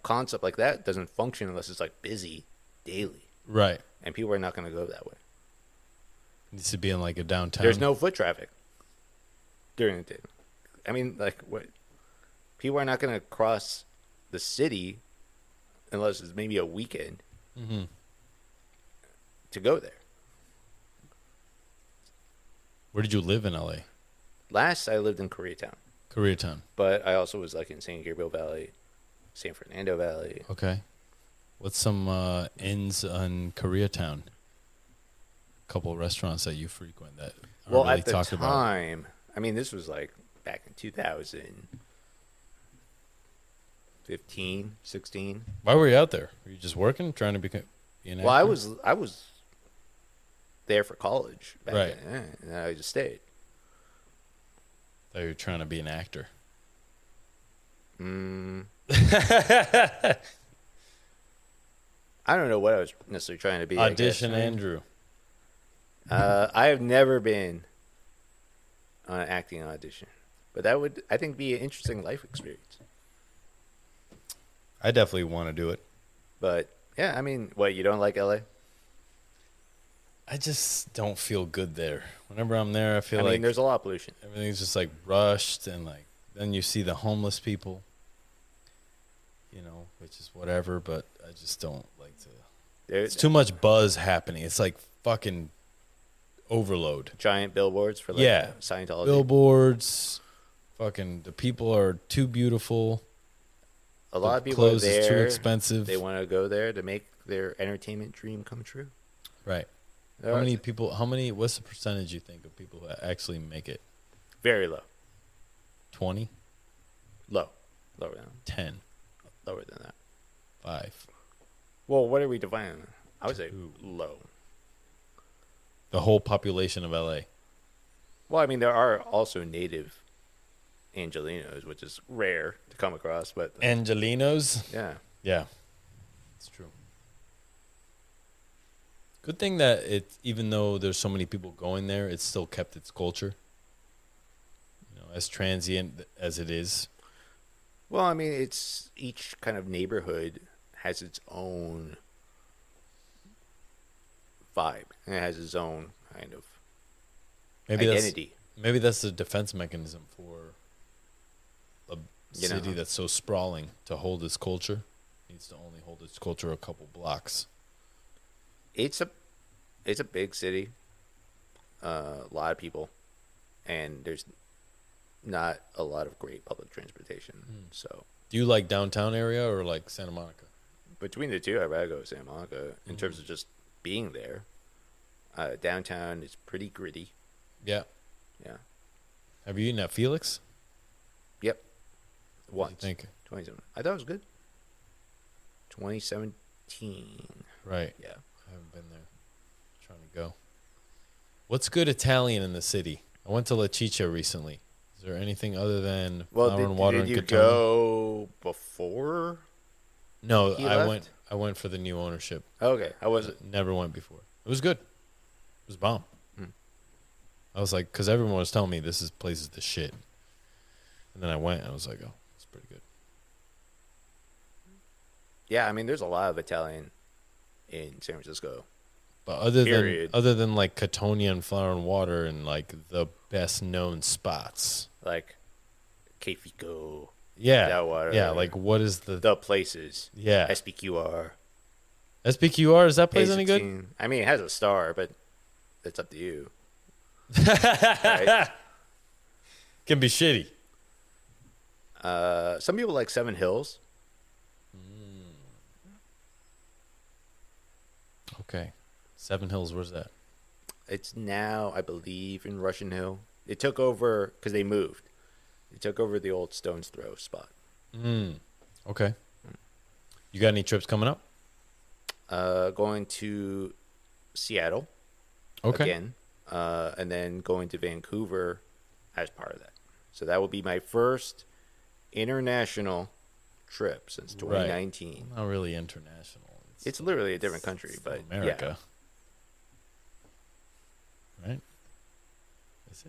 concept like that doesn't function unless it's like busy daily, Right. and people are not going to go that way. Needs to be in like a downtown. There's no foot traffic during the day. I mean, like, what? People are not going to cross the city unless it's maybe a weekend to go there. Where did you live in LA? Last, I lived in Koreatown, Koreatown. but I also was like in San Gabriel Valley, San Fernando Valley. Okay. What's some inns on Koreatown? A couple of restaurants that you frequent that are Well, really at the talked about. time, I mean, this was like back in 2015, 16. Why were you out there? Were you just working, trying to be an actor? Well, I was there for college back Right. then, and I just stayed. Thought you were trying to be an actor. I don't know what I was necessarily trying to be. Audition Andrew. I have never been on an acting audition, but that would, I think, be an interesting life experience. I definitely want to do it. But yeah, I mean, what, you don't like LA? I just don't feel good there. Whenever I'm there, I feel I like mean, there's a lot of pollution. everything's just like rushed, and like then you see the homeless people, which is whatever, but I just don't like to. It's too much buzz happening. It's like fucking overload. Giant billboards for like Yeah. Scientology. Billboards, fucking the people are too beautiful. A lot of The people are clothes is there. too expensive. They want to go there to make their entertainment dream come true. Right. There How are many people? What's the percentage you think of people who actually make it? Very low. 20, Low. Lower than 10, lower than that. 5. Well, what are we defining? I would say 2. low. The whole population of LA. Well, I mean, there are also native Angelinos, which is rare to come across, but Angelinos. yeah. Yeah, it's true. Good thing that even though there's so many people going there, it's still kept its culture. As transient as it is. Well, I mean, it's each kind of neighborhood has its own vibe, and it has its own kind of identity. Maybe that's the defense mechanism for a city that's so sprawling to hold its culture. It needs to only hold its culture a couple blocks. It's a big city, a lot of people, and there's not a lot of great public transportation. So, do you like downtown area or like Santa Monica? between the two, I'd rather go to Santa Monica in terms of just being there. Downtown is pretty gritty. Yeah. Yeah. Have you eaten at Felix? Yep. What do Once. you think? 27. I thought it was good. 2017. Right. Yeah. I haven't been there. Trying to go. What's good Italian in the city? I went to La Ciccia recently. Is there anything other than Well, flour and water did and you Catania? go before No, he I left? went. I went for the new ownership. Okay. How was it? Never went before. It was good. It was bomb. Hmm. I was like, because everyone was telling me this place is the shit, and then I went and I was like, oh, it's pretty good. Yeah, I mean, there's a lot of Italian in San Francisco. But Period. other than like Catania and flour and water and like the best known spots. Like Che Fico, Yeah. that water. Yeah. Like what is the places. yeah. SPQR. SPQR, is that place any good? A16. I mean, it has a star, but it's up to you. Right? Can be shitty. Some people like Seven Hills. Okay. Seven Hills, where's that? It's now, I believe, in Russian Hill. It took over because they moved. They took over the old Stone's Throw spot. Okay. You got any trips coming up? Going to Seattle again, and then going to Vancouver as part of that. So that will be my first international trip since 2019. Not really international. It's literally a different country, but America. Right? Is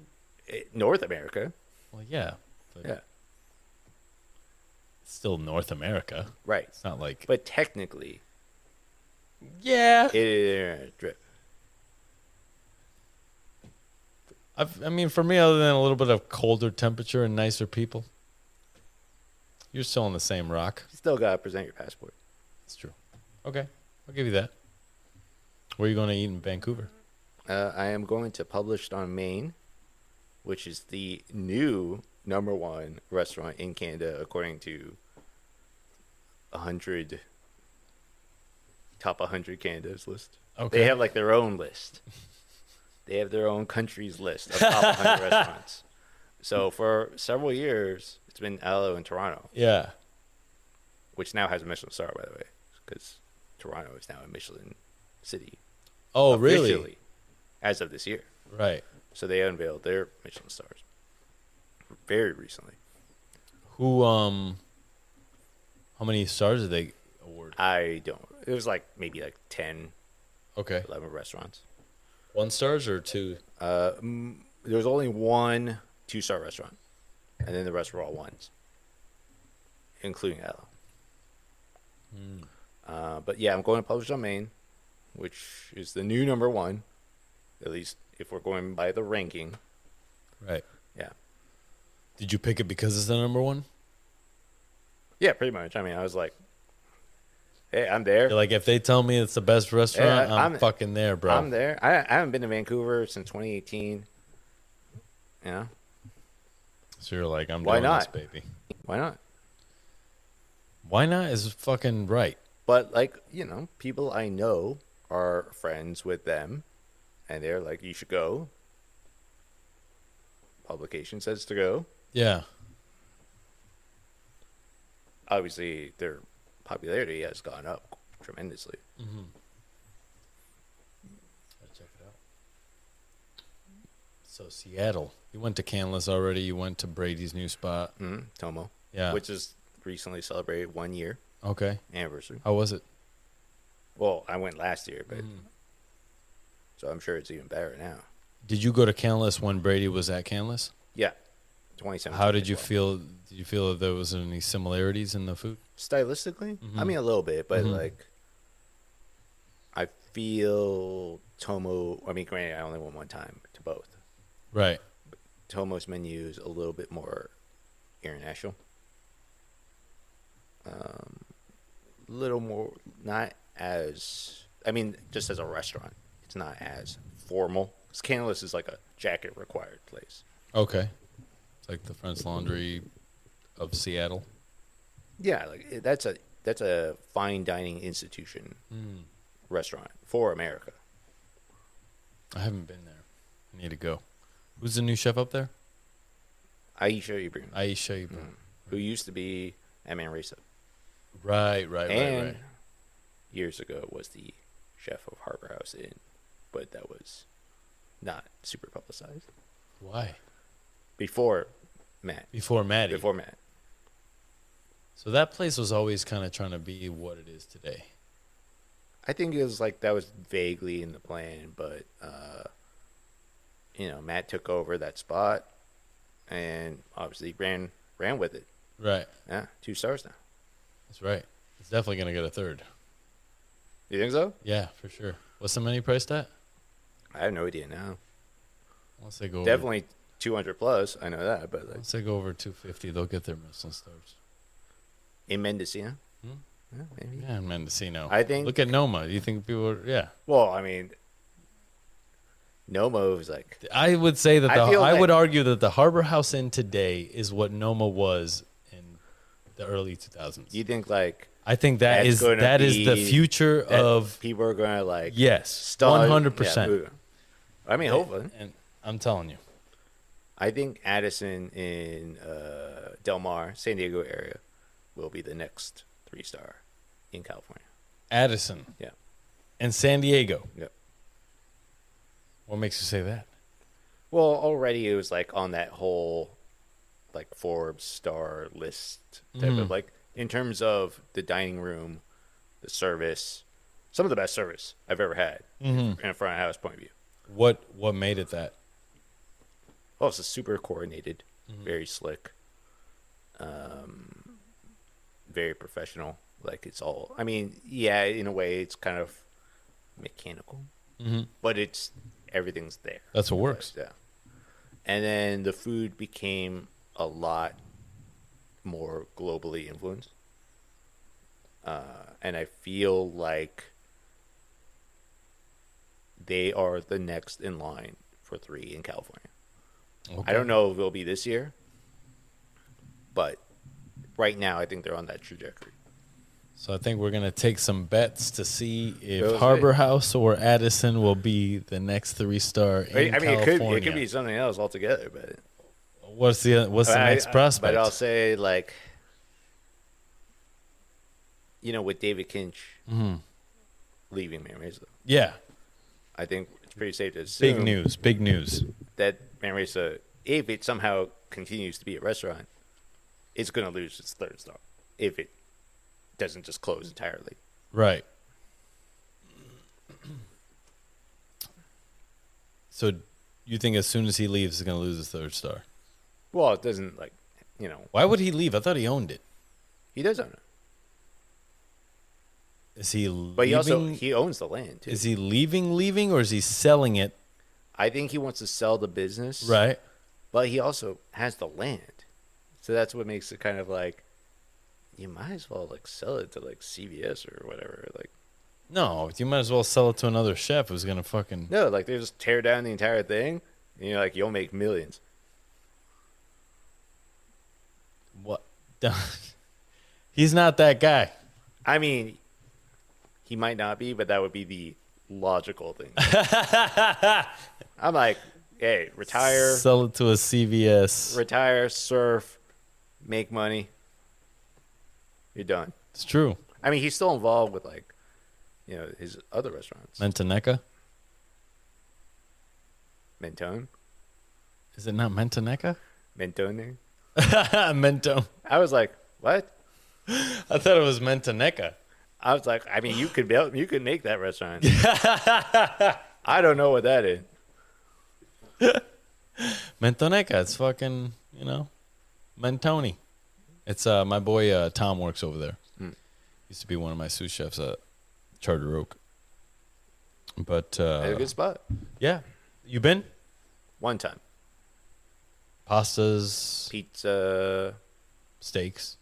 it? North America. Well, yeah. But Yeah, it's still North America. right. It's not like. But technically, Yeah. it is a trip. I mean, for me, other than a little bit of colder temperature and nicer people, you're still on the same rock. You still gotta present your passport. It's true. Okay. I'll give you that. Where are you going to eat in Vancouver? I am going to Published on Main, which is the new #1 restaurant in Canada according to 100 top 100 Canada's list. Okay. They have like their own list. They have their own country's list of top 100 restaurants. So for several years, it's been Alo in Toronto, Yeah. which now has a Michelin star, by the way, because Toronto is now a Michelin city. Oh, really? Officially, as of this year. Right. So they unveiled their Michelin stars very recently. Who, how many stars did they award? I don't. It was like maybe like 10, Okay. 11 restaurants. 1 stars or 2? There was only one 2-star restaurant, and then the rest were all 1s, including Alo. But yeah, I'm going to Publish on Main, which is the new #1, at least if we're going by the ranking. Right. Yeah. Did you pick it because it's the #1? Yeah, pretty much. I mean, I was like, hey, I'm there. You're like, if they tell me it's the best restaurant, Yeah, I'm fucking there, bro. I'm there. I haven't been to Vancouver since 2018. Yeah. So you're like, I'm Why doing not? this, baby. Why not? Why not is fucking right. But, like, people I know are friends with them, and they're like, you should go. Publication says to go. Yeah. Obviously, their popularity has gone up tremendously. Gotta check it out. So Seattle. You went to Canlis already. You went to Brady's new spot. Tomo. Yeah. Which is recently celebrated 1 year Okay. anniversary. How was it? Well, I went last year, but so I'm sure it's even better now. Did you go to Canlis when Brady was at Canlis? Yeah. 2017. How did you as well. feel? Did you feel that there was any similarities in the food? Stylistically? I mean, a little bit, but like, I feel Tomo. I mean, granted, I only went one time to both. Right. Tomo's menu is a little bit more international. Little more, not as. I mean, just as a restaurant, it's not as formal. Because Canlis is like a jacket required place. Okay. It's like the French Laundry of Seattle. Yeah, like that's a fine dining institution restaurant for America. I haven't been there. I need to go. Who's the new chef up there? Aisha Ibrahim, Aisha Ibrahim. who used to be at Manresa. Right. And years ago was the chef of Harbor House Inn, but that was not super publicized. Why? Before Matt. Before Maddie. Before Matt. So that place was always kind of trying to be what it is today. I think it was like that was vaguely in the plan, but Matt took over that spot and obviously ran with it. Right. Yeah, 2 stars now. That's right. It's definitely going to get a 3rd. You think so? Yeah, for sure. What's the menu priced at? I have no idea now. Once they go Definitely 200 plus. I know that, but once they go over 250, they'll get their Michelin stars. in Mendocino. Hmm? Yeah, maybe. Yeah, Mendocino. I think. Look at Noma. Do you think people are, yeah. Well, I mean, Nomo is like. I would say that I like- would argue that the Harbor House Inn today is what Noma was in the early 2000s. You think like I think that that's is gonna the be- future that of people are going to like. yes, start- 100%. yeah, I mean, hopefully. And I'm telling you, I think Addison in Del Mar, San Diego area, will be the next 3-star in California. Addison. Yeah. And San Diego. Yep. What makes you say that? Well, already it was like on that whole like Forbes star list type of like in terms of the dining room, the service, some of the best service I've ever had in a front of house point of view. What made it that? Oh, it's super coordinated, very slick, very professional. Like it's all. I mean, yeah, in a way, it's kind of mechanical, but it's everything's there. That's what works. Yeah. And then the food became a lot more globally influenced, and I feel like they are the next in line for 3 in California. Okay. I don't know if it'll be this year, but right now I think they're on that trajectory. So I think we're gonna take some bets to see if Those Harbor right. House or Addison will be the next 3-star in I mean, California. it could be something else altogether, but What's the next prospect? But I'll say like, with David Kinch leaving Manresa, yeah, I think it's pretty safe to assume big news. that Manresa, if it somehow continues to be a restaurant, it's going to lose its 3rd star if it doesn't just close entirely. Right. So you think as soon as he leaves, he's going to lose his 3rd star? Well, it doesn't Why would he leave? I thought he owned it. he does own it, Is he leaving? but he owns the land too. Is he leaving, or is he selling it? I think he wants to sell the business, Right. but he also has the land, so that's what makes it kind of like you might as well like sell it to like CVS or whatever. Like No, you might as well sell it to another chef who's going to fucking... no, like they just tear down the entire thing, and you're like you'll make millions. What? He's not that guy. I mean, he might not be, but that would be the logical thing. I'm like, hey, retire, Sell it to a CVS. surf, make money. You're done. It's true. I mean, he's still involved with like, his other restaurants. Mentoneca? Mentone, Is it not Mentoneca? Mentone. Mento. I was like, what? I thought it was Mentoneca. I was like, I mean, you could make that restaurant. I don't know what that is. Mentoneca. It's fucking, Mentoni. It's my boy Tom works over there. Used to be one of my sous chefs at Charter Oak. But It's a good spot. yeah, you been? One time, Pastas, pizza. steaks.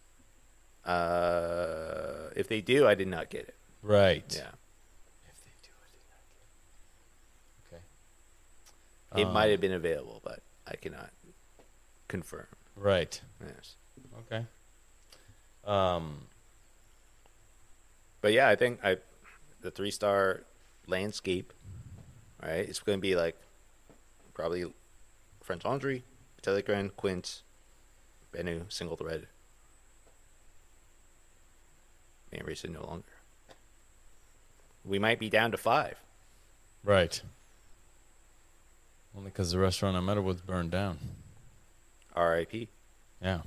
If they do, I did not get it. Right. Yeah, If they do, I did not get it. Okay. it might have been available, but I cannot confirm. Right. Yes, Okay. but yeah, I think the 3-star landscape. Right, it's going to be like probably French Laundry, Telegram, Quince, Bennu single thread. Man Racer no longer. We might be down to 5. Right. Only because the restaurant I'm at was burned down. R.I.P. Yeah.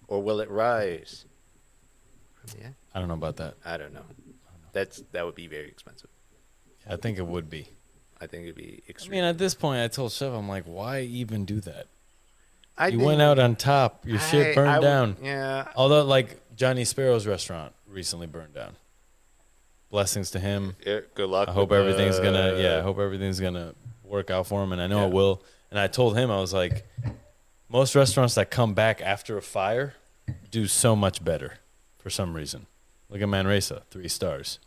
Or will it rise? Yeah. I don't know about that. I don't know. That would be very expensive. I think it would be. I think it'd be I extreme. mean, at this point, I told Chef, I'm like, why even do that? I You think- went out on top. Your shit burned down. Yeah. Although, like, Johnny Sparrow's restaurant recently burned down. Blessings to him. Good luck. I hope with everything's the- gonna. Yeah, I hope everything's gonna work out for him, and I know Yeah. it will. And I told him, I was like, most restaurants that come back after a fire do so much better for some reason. Look at Manresa, 3 stars.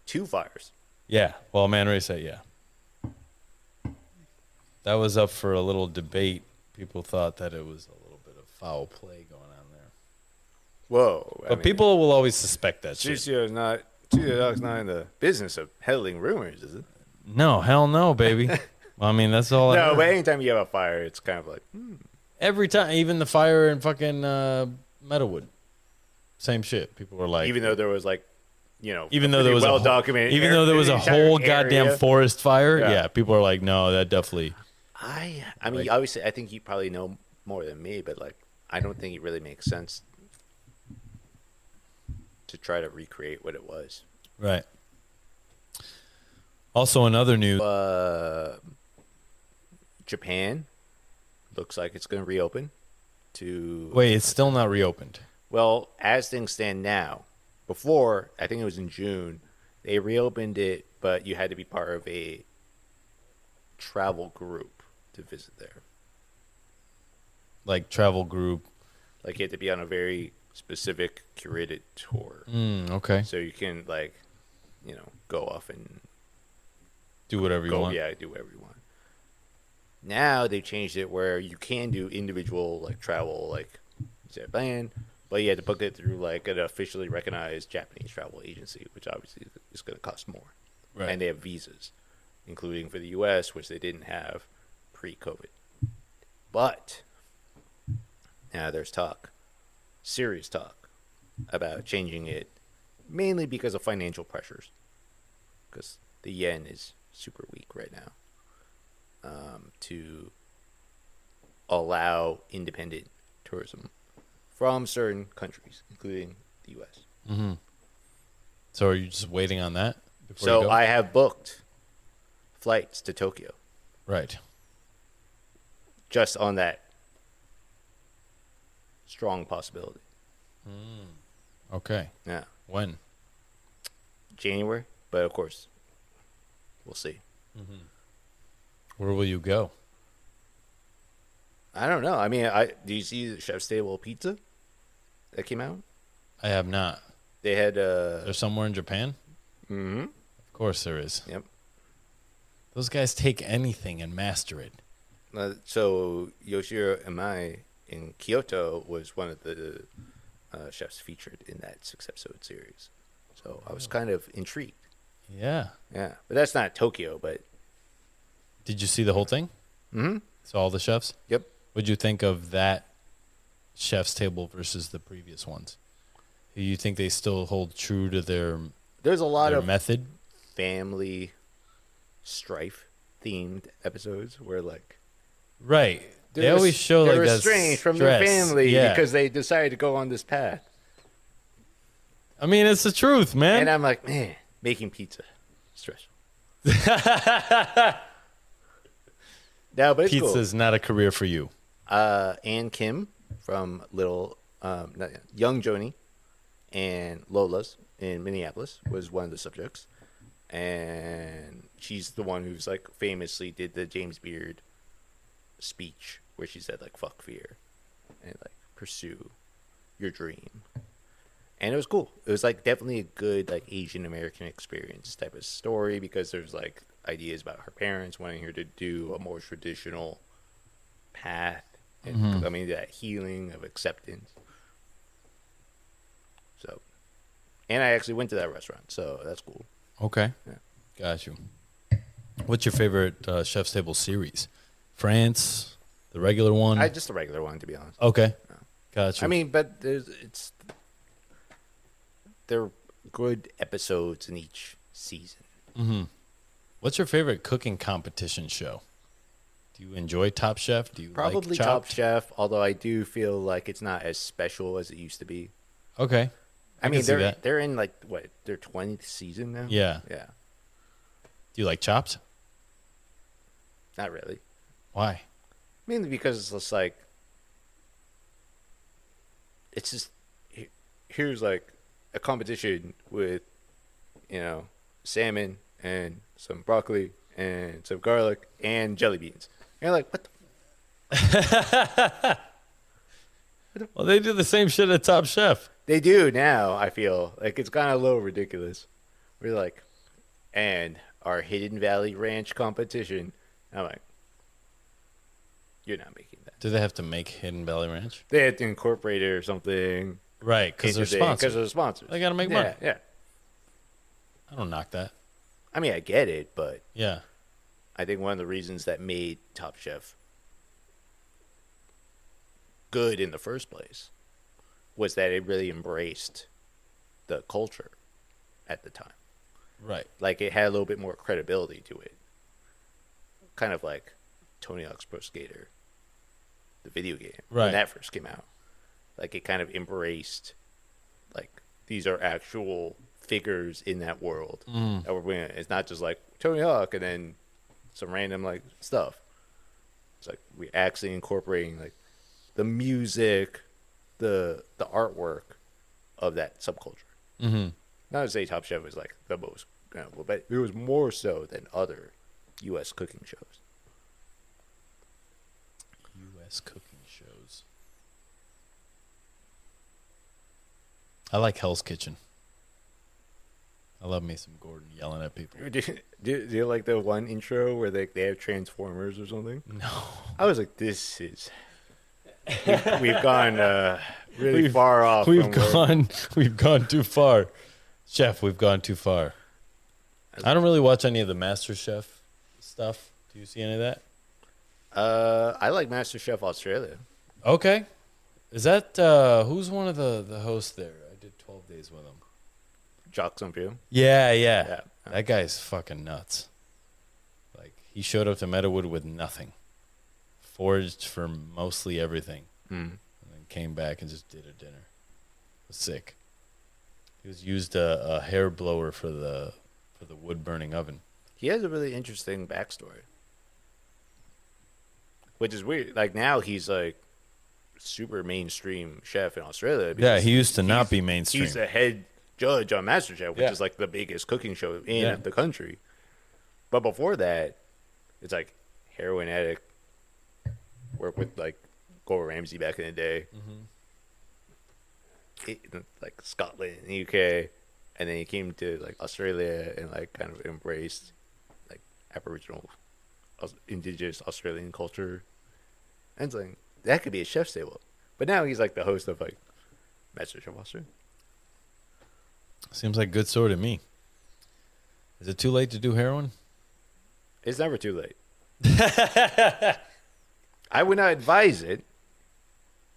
2 fires. Yeah, well, Manresa, yeah. That was up for a little debate. People thought that it was a little bit of foul play going on there. Whoa. But people will always suspect that shit. Sucio's not in the business of peddling rumors, is it? No, hell no, baby. I mean, that's all I No, heard. but anytime you have a fire, it's kind of like, Every time, even the fire in fucking Meadowood. Same shit. People were like, even though there was like, even though there was well documented, even though there was a whole goddamn forest fire, Yeah. yeah, people are like, no, that definitely. I mean, Like- obviously, I think you probably know more than me, but like, I don't think it really makes sense to try to recreate what it was. Right. Also, another news. Japan looks like it's going to reopen to. Wait, it's still not reopened. Well, as things stand now, before, I think it was in June, they reopened it, but you had to be part of a travel group to visit there. Like travel group. Like you had to be on a very specific curated tour. Okay. So you can like, go off and Do whatever you want. Yeah, do whatever you want. Now they changed it where you can do individual like travel, like plan, but you had to book it through like an officially recognized Japanese travel agency, which obviously is going to cost more. Right. And they have visas, including for the U.S., which they didn't have pre-COVID. But now there's serious talk, about changing it, mainly because of financial pressures, because the yen is super weak right now, to allow independent tourism from certain countries, including the U.S. So are you just waiting on that? Before you So go? I have booked flights to Tokyo Right. just on that strong possibility. Okay. Yeah, When? January, but of course, we'll see. Where will you go? I don't know. I mean, do you see the Chef's Table pizza that came out? I have not. They had There's somewhere in Japan? mm-hmm. Of course there is. Yep. Those guys take anything and master it. So Yoshiro Imai in Kyoto was one of the chefs featured in that 6-episode series. So I was kind of intrigued. Yeah. Yeah, but that's not Tokyo, but Did you see the whole thing? mm-hmm. So all the chefs? Yep. What'd you think of that Chef's Table versus the previous ones? Do you think they still hold true to their There's a lot of method? family strife themed episodes where like Right. They they're always show they're like that estranged from their stress. family Yeah. because they decided to go on this path. I mean, it's the truth, man. And I'm like, man, making pizza, stressful. No, but it's cool. Pizza's not a career for you. Ann Kim from Young Joni and Lola's in Minneapolis was one of the subjects, and she's the one who's like famously did the James Beard speech where she said like "fuck fear" and like pursue your dream. And it was cool. It was like definitely a good like Asian American experience type of story because there's like ideas about her parents wanting her to do a more traditional path and coming to that healing of acceptance. So, and I actually went to that restaurant, so that's cool. Okay. Yeah. Got you. What's your favorite Chef's Table series? France, the regular one? Just the regular one, to be honest. Okay. Yeah. Gotcha. I mean, but they're good episodes in each season. What's your favorite cooking competition show? Do you enjoy Top Chef? Do you Probably like Top Chopped? Chef, although I do feel like it's not as special as it used to be. Okay. I can mean, see they're that. they're in like what, their 20th season now. Yeah. Yeah, Do you like Chopped? not really. Why? Mainly because it's just like here's like a competition with salmon and some broccoli and some garlic and jelly beans. And you're like, what the Well, they do the same shit at Top Chef. They do now, I feel. Like, it's kind of a little ridiculous. We're like, and our Hidden Valley Ranch competition. I'm like, you're not making that. Do they have to make Hidden Valley Ranch? They had to incorporate it or something. Right, because they're Because sponsored. they're the sponsors. They got to make money. Yeah. I don't knock that. I mean, I get it, but Yeah. I think one of the reasons that made Top Chef good in the first place was that it really embraced the culture at the time. Right. Like, it had a little bit more credibility to it. Kind of like Tony Hawk's Pro Skater, the video game, Right. when that first came out. Like, it kind of embraced, like, these are actual figures in that world that we're winning. It's not just like Tony Hawk and then some random, like, stuff. It's like we're actually incorporating, like, the music, the artwork of that subculture. Mm-hmm. Not to say Top Chef was like the most, but it was more so than other U.S. cooking shows. U.S. cooking shows. I like Hell's Kitchen. I love me some Gordon yelling at people. Do you like the one intro where they have Transformers or something? No. I was like, this is. We've gone really far off. We've gone too far. Chef, we've gone too far. I don't really watch any of the Master Chef stuff. Do you see any of that? I like MasterChef Australia. Okay. Is that who's one of the hosts there? I did 12 days with him. Jacques Sampieu. Yeah. That guy's fucking nuts. Like, he showed up to Meadowood with nothing. Foraged for mostly everything. And then came back and just did a dinner. It was sick. He was used a hair blower for the wood burning oven. He has a really interesting backstory, which is weird. Like, now he's like super mainstream chef in Australia. Yeah, he used to not be mainstream. He's the head judge on MasterChef, which Yeah. is like the biggest cooking show in Yeah. the country. But before that, it's like heroin addict, worked with like Gordon Ramsay back in the day, like Scotland and the UK, and then he came to like Australia and like kind of embraced like Aboriginal, indigenous Australian culture. And it's like, that could be a chef's table. But now he's like the host of like MasterChef Australia. Seems like good sort of me. Is it too late to do heroin? It's never too late. I would not advise it,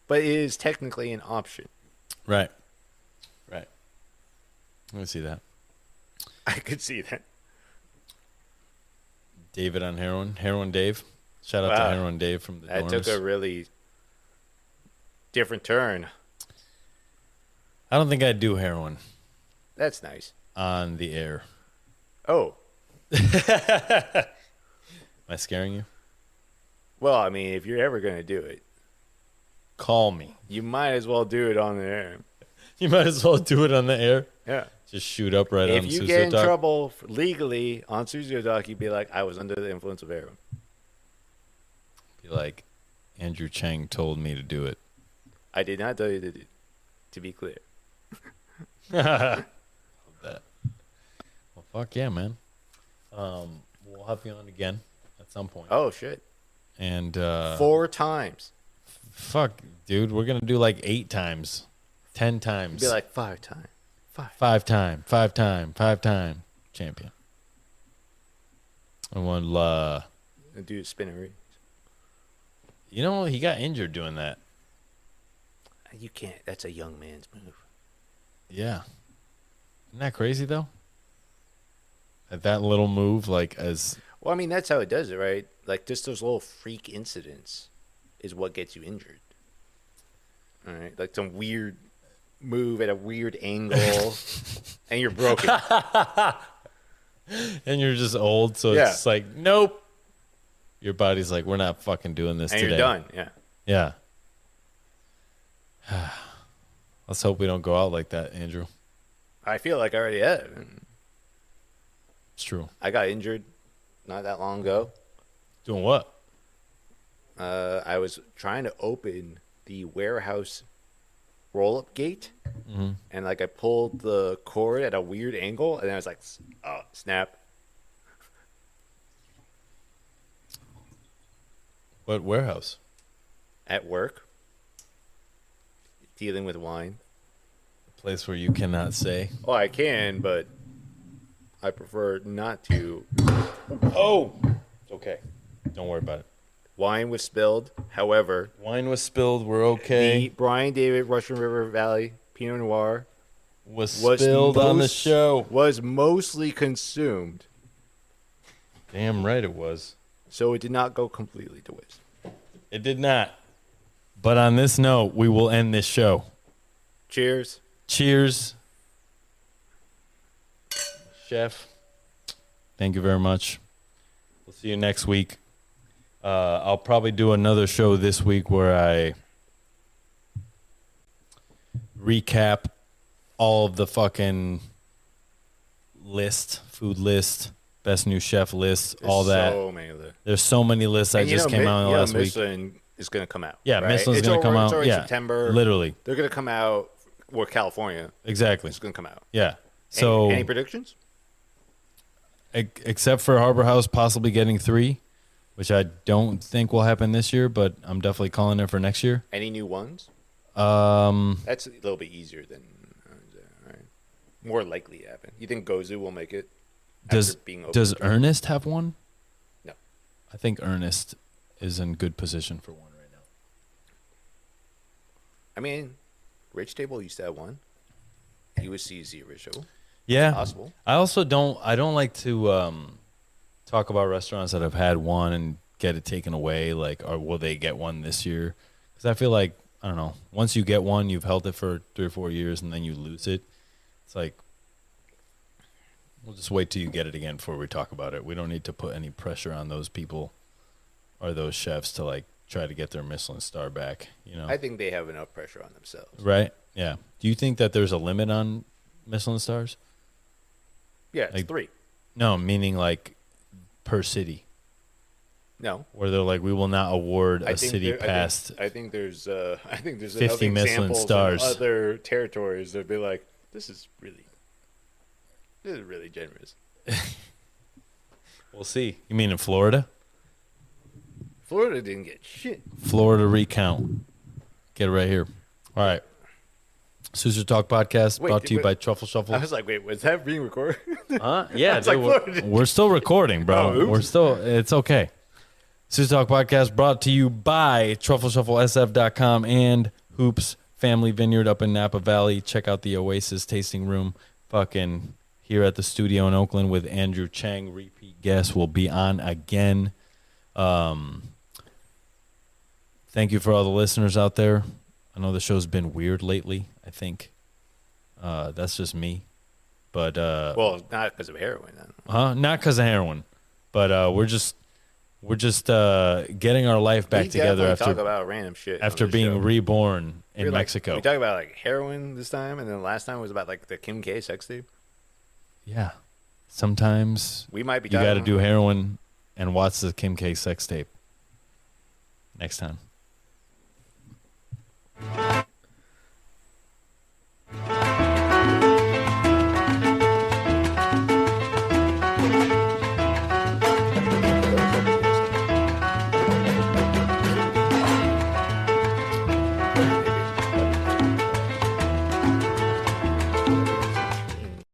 but it is technically an option. Right. Let me see that. I could see that. David on heroin. Heroin Dave. Shout out to Heroin Dave from the That dorms. took a really different turn. I don't think I'd do heroin That's nice. on the air. Oh, Am I scaring you? well, I mean, if you're ever going to do it, Call me. you might as well do it on the air. You might as well do it on the air. Yeah. Just shoot up right on If you Sucio get in Talk. trouble legally on Sucio Doc, you'd be like, I was under the influence of heroin. Be like, Andrew Cheng told me to do it. I did not tell you to be clear. Love that. Well, fuck yeah, man. We'll have you on again at some point. Oh, shit. And 4 times. fuck, dude, we're gonna do like 8 times, 10 times, Be like 5 times. 5 time champion. And we'll, And do spinnery. you know, he got injured doing that. You can't. That's a young man's move. Yeah. Isn't that crazy though? That little move, like as Well, I mean, that's how it does it, right? Like, just those little freak incidents is what gets you injured. All right? Like, some weird move at a weird angle, and you're broken. and you're just old, so Yeah. it's just like, nope. Your body's like, we're not fucking doing this And today. you're done, yeah. Yeah. Let's hope we don't go out like that, Andrew. I feel like I already have. It's true. I got injured not that long ago. Doing what? I was trying to open the warehouse roll-up gate, and like I pulled the cord at a weird angle, and then I was like, "Oh, snap!" What warehouse? At work, dealing with wine. A place where you cannot say. Oh, I can, but I prefer not to. Oh, it's okay. Don't worry about it. Wine was spilled. However, Wine was spilled. We're okay. the Brian David Russian River Valley Pinot Noir was spilled on the show. was mostly consumed, Damn right it was. so it did not go completely to waste. It did not. But on this note, we will end this show. Cheers. Cheers. Chef, thank you very much. We'll see you next week. I'll probably do another show this week where I recap all of the fucking food list, best new chef list, all that. So many lists. There's so many lists I just came out last week. Michelin is going to come out. Yeah, right? Michelin's going to come out. It's already Yeah, September. literally. They're going to come out. Or California. Exactly. It's going to come out. Yeah. So any predictions? Except for Harbor House possibly getting 3, which I don't think will happen this year, but I'm definitely calling it for next year. Any new ones? Um, That's a little bit easier than right? More likely to happen. You think Gozu will make it? does Ernest have one? No. I think Ernest is in good position for one right now. I mean, Rich Table used to have one. He was CZ original. Yeah. Possible. I also don't like to talk about restaurants that have had one and get it taken away, like, or will they get one this year? Because I feel like, I don't know, once you get one, you've held it for 3 or 4 years and then you lose it. It's like, we'll just wait till you get it again before we talk about it. We don't need to put any pressure on those people or those chefs to like try to get their Michelin star back, you know? I think they have enough pressure on themselves. Right? Yeah. Do you think that there's a limit on Michelin stars? Yeah, it's Like, 3. No, meaning like per city. No. Where they're like, we will not award I a think city there- past. I think there's 50 enough Michelin examples stars. in other territories that'd be like, this is really generous. We'll see. You mean in Florida? Florida didn't get shit. Florida recount. Get it right here. All right. Sucio Talk Podcast brought to you by Truffle Shuffle. I was like, wait, was that being recorded? Huh? Yeah, It's like dude, Florida. we're still recording, bro. Oh, oops. It's okay. Sucio Talk Podcast brought to you by TruffleShuffleSF.com and Hoops Family Vineyard up in Napa Valley. Check out the Oasis tasting room fucking here at the studio in Oakland with Andrew Cheng. Repeat guest will be on again. Thank you for all the listeners out there. I know the show's been weird lately, I think. That's just me. But Well, not because of heroin. Then. not because of heroin. But we're just getting our life back We together definitely talk about random shit after on this being show. reborn in We're like- Mexico. We talk about like heroin this time, and then last time was about like the Kim K sex tape. Yeah. Sometimes We might be. you got to talking- do heroin and watch the Kim K sex tape. Next time.